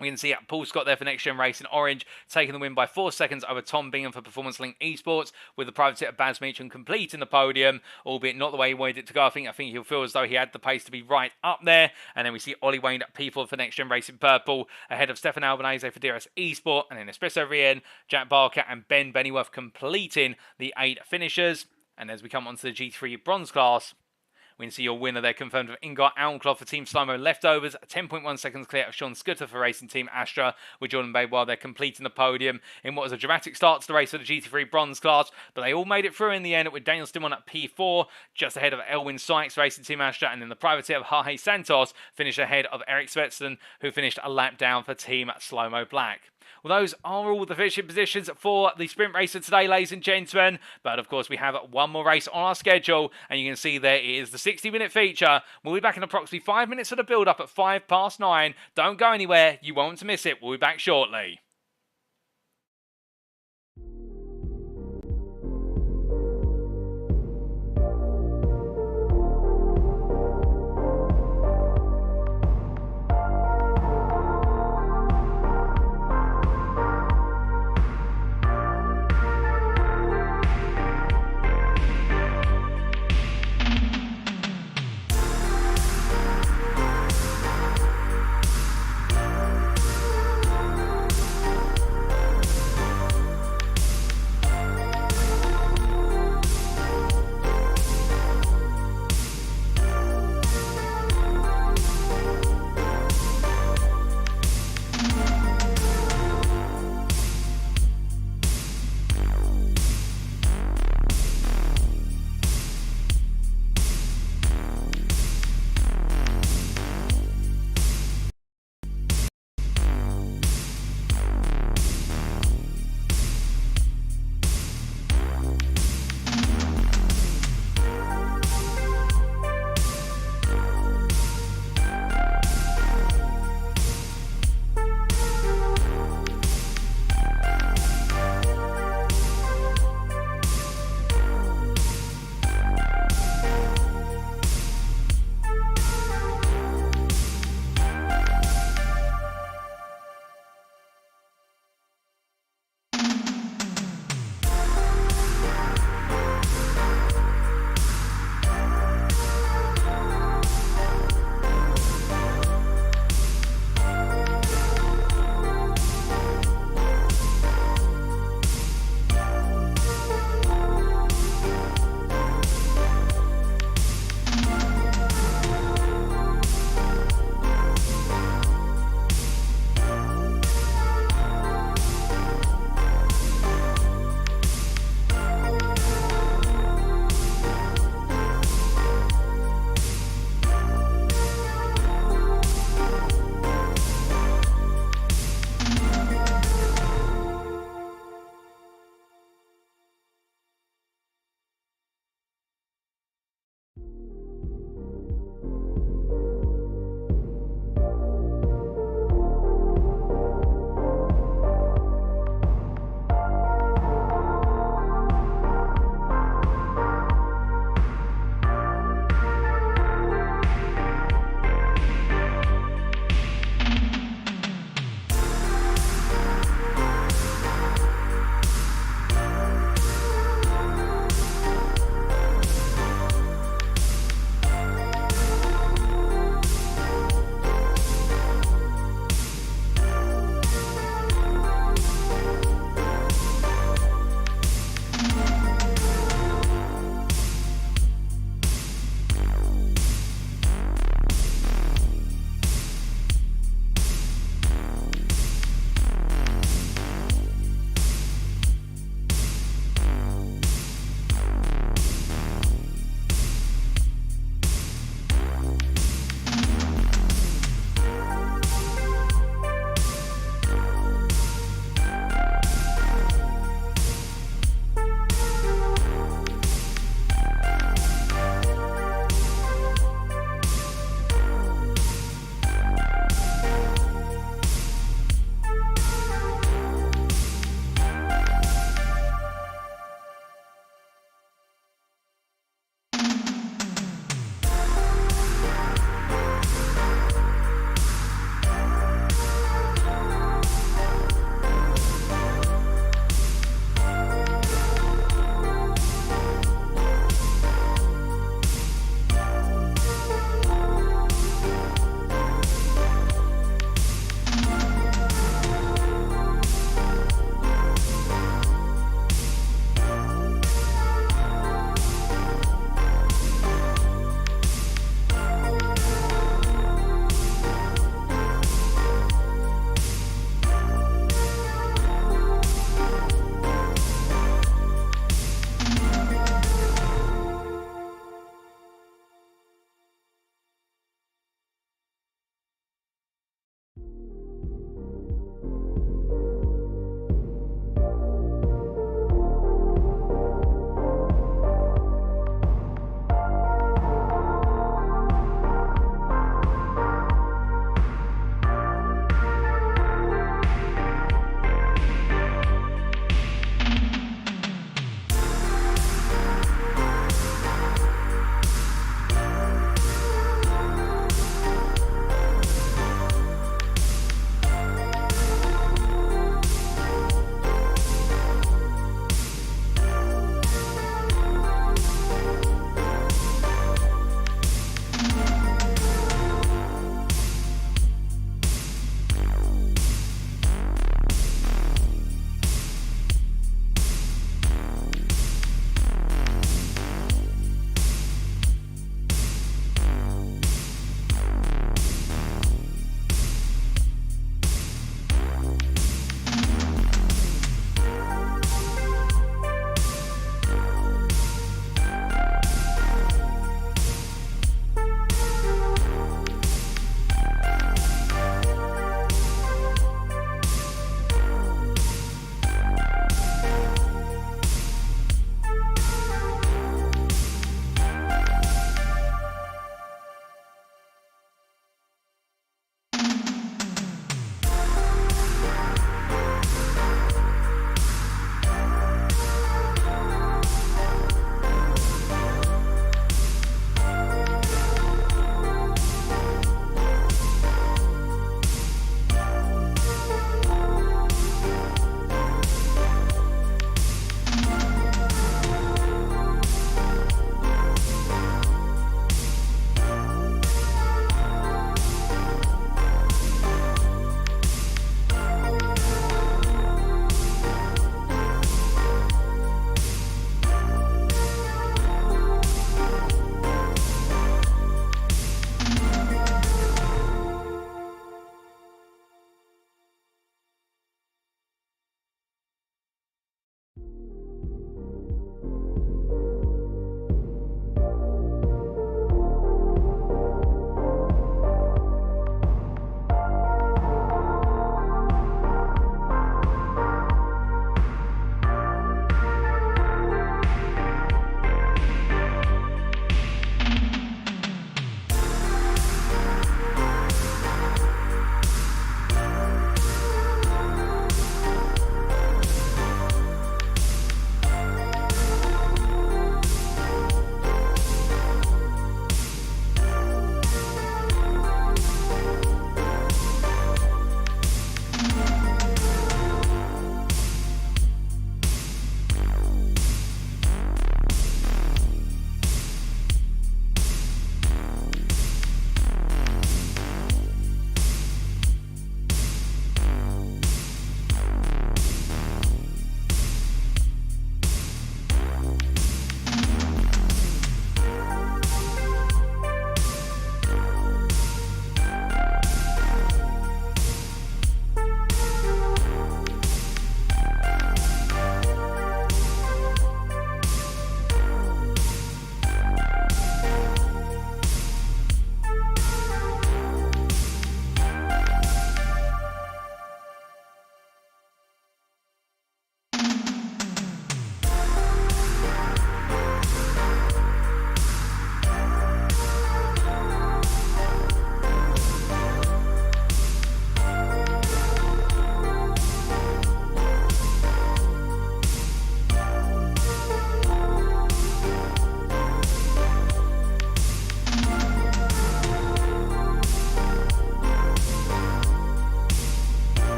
we can see Paul Scott there for NXTGEN Racing Orange, taking the win by 4 seconds over Tom Bingham for Performance Link Esports, with the privateer Baz Meacham completing the podium, albeit not the way he wanted it to go. I think he'll feel as though he had the pace to be right up there. And then we see Ollie Wayne at P4 for NXTGEN Racing Purple, ahead of Stefan Albanese for DRS Esport, and then Espresso Rien, Jack Barker and Ben Bennyworth completing the 8 finishers. And as we come on to the G3 Bronze class, we can see your winner there confirmed with Ingar Almklov for Team Slow-Mo Leftovers, 10.1 seconds clear of Sean Scooter for Racing Team Astra, with Jordan Baywa there completing the podium in what was a dramatic start to the race for the GT3 Bronze class, but they all made it through in the end, with Daniel Stimon at P4, just ahead of Elwin Sykes Racing Team Astra, and then the privateer of Jorge Santos finished ahead of Eric Svetsson, who finished a lap down for Team Slow-Mo Black. Well, those are all the finishing positions for the sprint race of today, ladies and gentlemen. But, of course, we have one more race on our schedule. And you can see there it is the 60-minute feature. We'll be back in approximately 5 minutes of the build-up at 9:05. Don't go anywhere. You won't miss it. We'll be back shortly.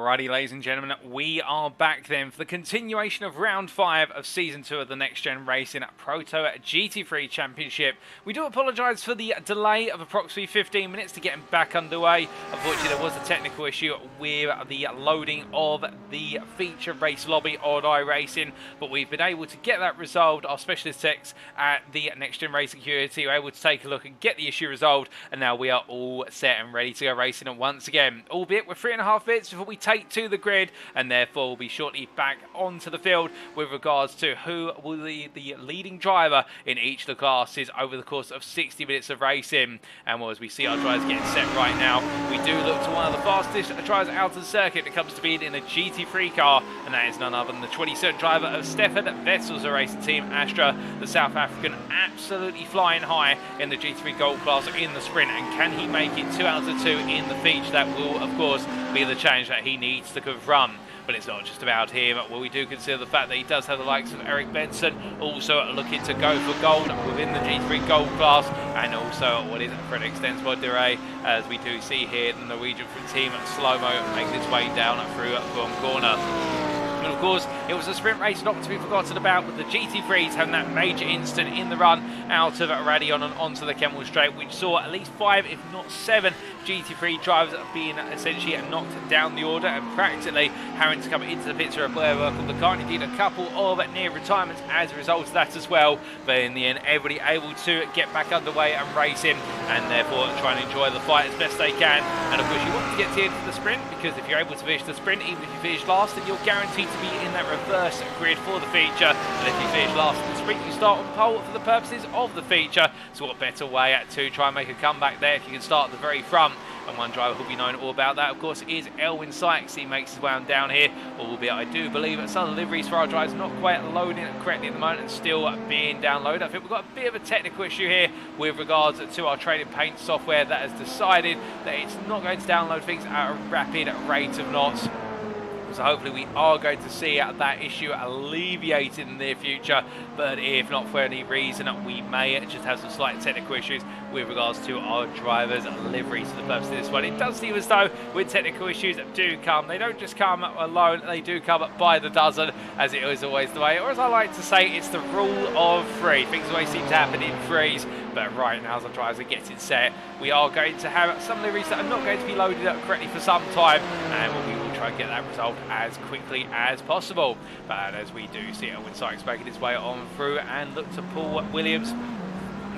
Alrighty, ladies and gentlemen, we are back then for the continuation of round 5 of season 2 of the Next Gen Racing Proto GT3 Championship. We do apologise for the delay of approximately 15 minutes to getting back underway. Unfortunately, there was a technical issue with the loading of the feature race lobby on iRacing, but we've been able to get that resolved. Our specialist techs at the Next Gen Racing community were able to take a look and get the issue resolved, and now we are all set and ready to go racing once again, albeit with 3.5 minutes before we take to the grid, and therefore we'll be shortly back onto the field with regards to who will be the leading driver in each of the classes over the course of 60 minutes of racing. And well, as we see our drivers getting set right now, we do look to one of the fastest drivers out of the circuit that comes to being in a GT3 car, and that is none other than the 27 driver of Stefan Vettel's racing team, Astra, the South African, absolutely flying high in the GT3 Gold class in the sprint. And can he make it 2 out of 2 in the feature? That will, of course, be the challenge that he needs to confront. But it's not just about him. Well, we do consider the fact that he does have the likes of Eric Benson also looking to go for gold within the G3 Gold class, and also what is it for an extent Dorey, as we do see here the Norwegian team slow-mo making its way down through one corner. And of course, it was a sprint race not to be forgotten about, with the GT3s having that major instant in the run out of Radion and onto the Kemmel Straight, which saw at least 5, if not 7, GT3 drivers being essentially knocked down the order and practically having to come into the pits for a blur work of the car. And indeed, a couple of near retirements as a result of that as well. But in the end, everybody able to get back underway and racing, and therefore try and enjoy the fight as best they can. And of course, you want to get to the end of the sprint, because if you're able to finish the sprint, even if you finish last, then you're guaranteed to be in that reverse grid for the feature. And if you finish last in the sprint, you start on pole for the purposes of the feature. So what better way to try and make a comeback there if you can start at the very front? And one driver who'll be known all about that, of course, is Elwin Sykes. He makes his way on down here, albeit I do believe that some deliveries for our drivers not quite loading correctly at the moment and still being downloaded. I think we've got a bit of a technical issue here with regards to our trading paint software that has decided that it's not going to download things at a rapid rate of knots. So hopefully we are going to see that issue alleviated in the near future, but if not for any reason, we may just have some slight technical issues with regards to our drivers' liveries for the purpose of this one. It does seem as though with technical issues that do come, they don't just come alone, they do come by the dozen, as it is always the way. Or as I like to say, it's the rule of 3. Things always seem to happen in threes. But right now, as our drivers are getting set, we are going to have some liveries that are not going to be loaded up correctly for some time, and we will try and get that resolved as quickly as possible. But as we do see Elwin Sykes making his way on through, and look to Paul Williams,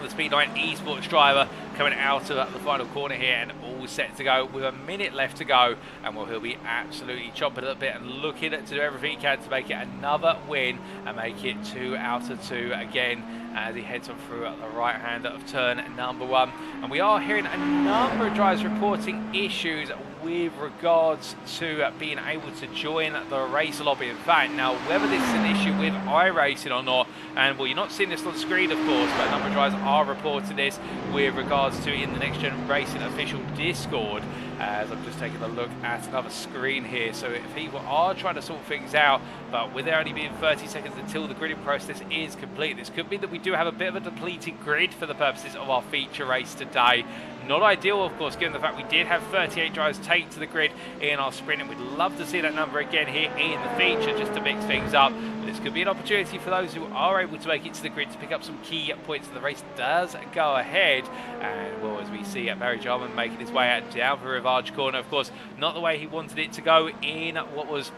the Speed9 esports driver, coming out of the final corner here and all set to go with a minute left to go. And well, he'll be absolutely chomping at the bit and looking to do everything he can to make it another win and make it 2 out of 2 again, as he heads on through the right hand of turn number 1. And we are hearing a number of drivers reporting issues with regards to being able to join the race lobby. In fact, now whether this is an issue with iRacing or not, and well, you're not seeing this on screen of course, but a number of drivers are reporting this with regards to in the Next Gen Racing official Discord, as I'm just taking a look at another screen here. So if people are trying to sort things out, but with there only being 30 seconds until the gridding process is complete, this could be that we do have a bit of a depleted grid for the purposes of our feature race today. Not ideal, of course, given the fact we did have 38 drivers take to the grid in our sprint, and we'd love to see that number again here in the feature just to mix things up. But this could be an opportunity for those who are able to make it to the grid to pick up some key points. The race does go ahead, and well, as we see Barry Jarman making his way out down the Rivage corner, of course, not the way he wanted it to go in what was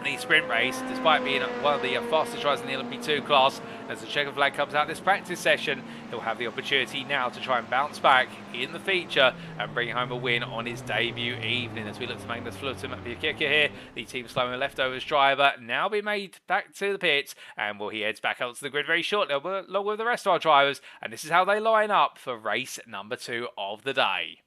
the sprint race, despite being one of the fastest drivers in the LMP2 class. As the checkered flag comes out this practice session, he'll have the opportunity now to try and bounce back in the feature and bring home a win on his debut evening. As we look to Magnus Fluttum at Björkika here, the team slowing leftovers driver, now being made back to the pits, and well, he heads back out to the grid very shortly along with the rest of our drivers, and this is how they line up for race number 2 of the day.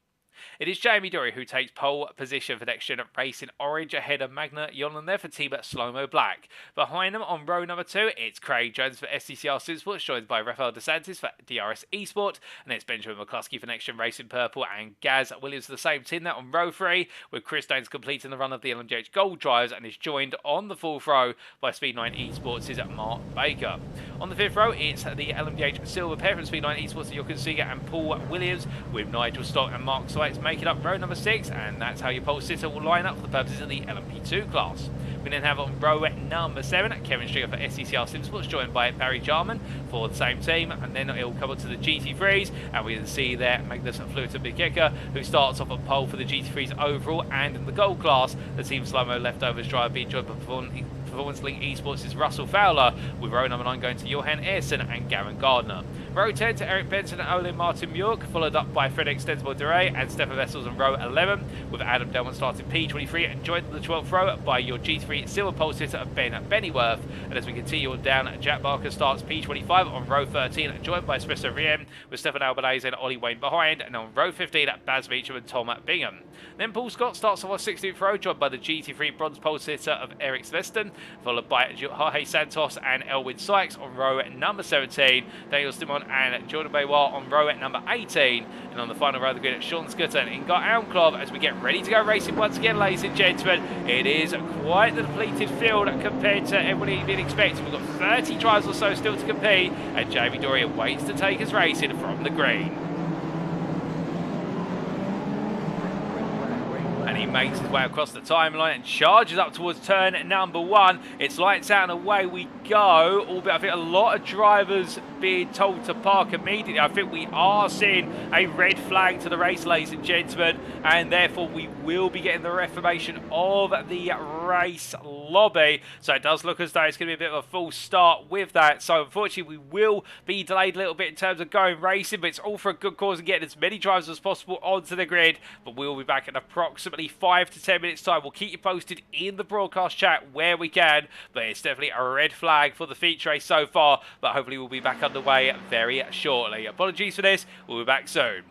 It is Jamie Dorey who takes pole position for Next Gen Racing Orange ahead of Magna Yolan there for Team Slow-Mo Black. Behind them on row number 2, it's Craig Jones for SDCR Supersports, joined by Rafael DeSantis for DRS Esports, and it's Benjamin McCluskey for Next Gen Racing Purple and Gaz Williams for the same team there on row 3, with Chris Daines completing the run of the LMDH Gold drivers and is joined on the 4th row by Speed9 Esports' Mark Baker. On the 5th row, it's the LMDH Silver pair from Speed9 Esports, Jochen Siegert and Paul Williams, with Nigel Stock and Mark Swain Sykes making up row number 6, and that's how your pole sitter will line up for the purposes of the LMP2 class. We then have on row number 7, Kevin Stringer for SCCR Simsports, joined by Barry Jarman for the same team, and then it will come up to the GT3s, and we can see there Magnus Fluter-Bikeka, who starts off at pole for the GT3s overall, and in the gold class, the Team Slow-Mo leftovers driver being joined by Performance Link Esports' Russell Fowler, with row number 9 going to Johan Ersson and Gavin Gardner. Row 10 to Eric Benson and Ole Martin Mjork, followed up by Fredrik Stensborg-Duré and Stefan Vessels on row 11, with Adam Delman starting P23 and joined the 12th row by your G3 silver pole sitter Ben Bennyworth. And as we continue on down, Jack Barker starts P25 on row 13, joined by Espresso Riem, with Stefan Albanese and Ollie Wayne behind, and on row 15, Baz Beecham and Tom Bingham. Then Paul Scott starts off on 16th row, joined by the GT3 bronze pole sitter of Eric Sveston, followed by Jorge Santos and Elwin Sykes on row number 17, Daniel Stimon and Jordan Baywa on row number 18, and on the final row of the grid, Sean Scutton and Ingar Almklov as we get ready to go racing once again, ladies and gentlemen. It is quite the depleted field compared to everybody being expected. We've got 30 drivers or so still to compete, and Jamie Dorey waits to take us racing from the green. And he makes his way across the timeline and charges up towards turn number 1. It's lights out and away we go, albeit I think a lot of drivers being told to park immediately. I think we are seeing a red flag to the race, ladies and gentlemen, and therefore we will be getting the reformation of the race lobby. So it does look as though it's going to be a bit of a false start with that. So unfortunately we will be delayed a little bit in terms of going racing, but it's all for a good cause and getting as many drivers as possible onto the grid. But we'll be back in approximately 5 to 10 minutes time. We'll keep you posted in the broadcast chat where we can, but it's definitely a red flag for the feature race so far, but hopefully we'll be back underway very shortly. Apologies for this, we'll be back soon.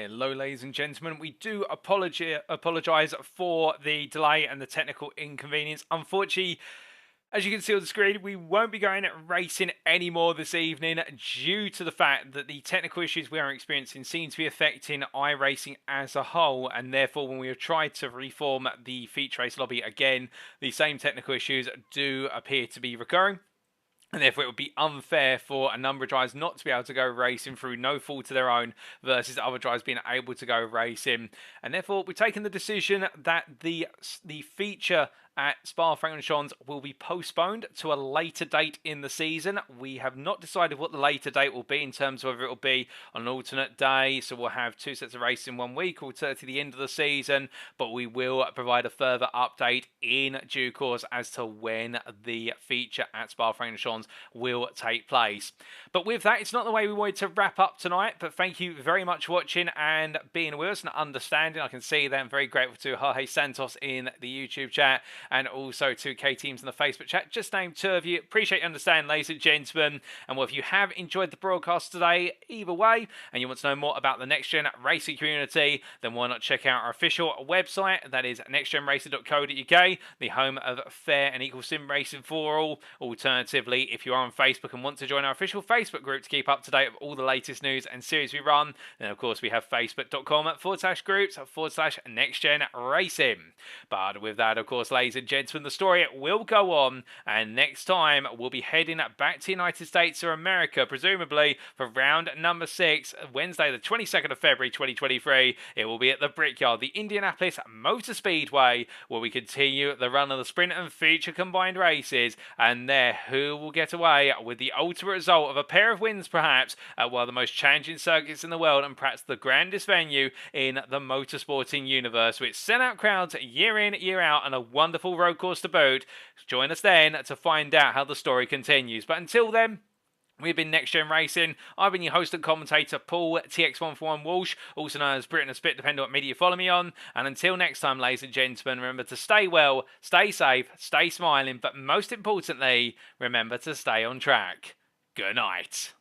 Hello, ladies and gentlemen. We do apologise for the delay and the technical inconvenience. Unfortunately, as you can see on the screen, we won't be going racing anymore this evening due to the fact that the technical issues we are experiencing seem to be affecting iRacing as a whole, and therefore when we have tried to reform the feature race lobby again, the same technical issues do appear to be recurring. And therefore, it would be unfair for a number of drivers not to be able to go racing through no fault of their own versus other drivers being able to go racing. And therefore, we've taken the decision that the feature at Spa-Francorchamps will be postponed to a later date in the season. We have not decided what the later date will be in terms of whether it will be on an alternate day. So we'll have 2 sets of races in 1 week or to the end of the season. But we will provide a further update in due course as to when the feature at Spa-Francorchamps will take place. But with that, it's not the way we wanted to wrap up tonight. But thank you very much for watching and being with us and understanding. I can see that I'm very grateful to Jorge Santos in the YouTube chat, and also to K-Teams in the Facebook chat. Just named 2 of you. Appreciate you understanding, ladies and gentlemen. And well, if you have enjoyed the broadcast today, either way, and you want to know more about the NextGen racing community, then why not check out our official website. That is nextgenracing.co.uk, the home of fair and equal sim racing for all. Alternatively, if you are on Facebook and want to join our official Facebook group to keep up to date with all the latest news and series we run, then of course we have facebook.com/groups/nextgen racing. But with that, of course, ladies and gentlemen, the story will go on, and next time we'll be heading back to the United States or America, presumably for round number 6, Wednesday the 22nd of February 2023. It will be at the Brickyard, the Indianapolis Motor Speedway, where we continue the run of the sprint and feature combined races, and there who will get away with the ultimate result of a pair of wins perhaps at one of the most challenging circuits in the world and perhaps the grandest venue in the motorsporting universe, which sent out crowds year in, year out, and a wonderful road course to boot. Join us then to find out how the story continues. But until then, we've been Next Gen Racing. I've been your host and commentator, Paul TX141 Walsh, also known as Britain and Spit, depending on what media you follow me on. And until next time, ladies and gentlemen, remember to stay well, stay safe, stay smiling, but most importantly, remember to stay on track. Good night.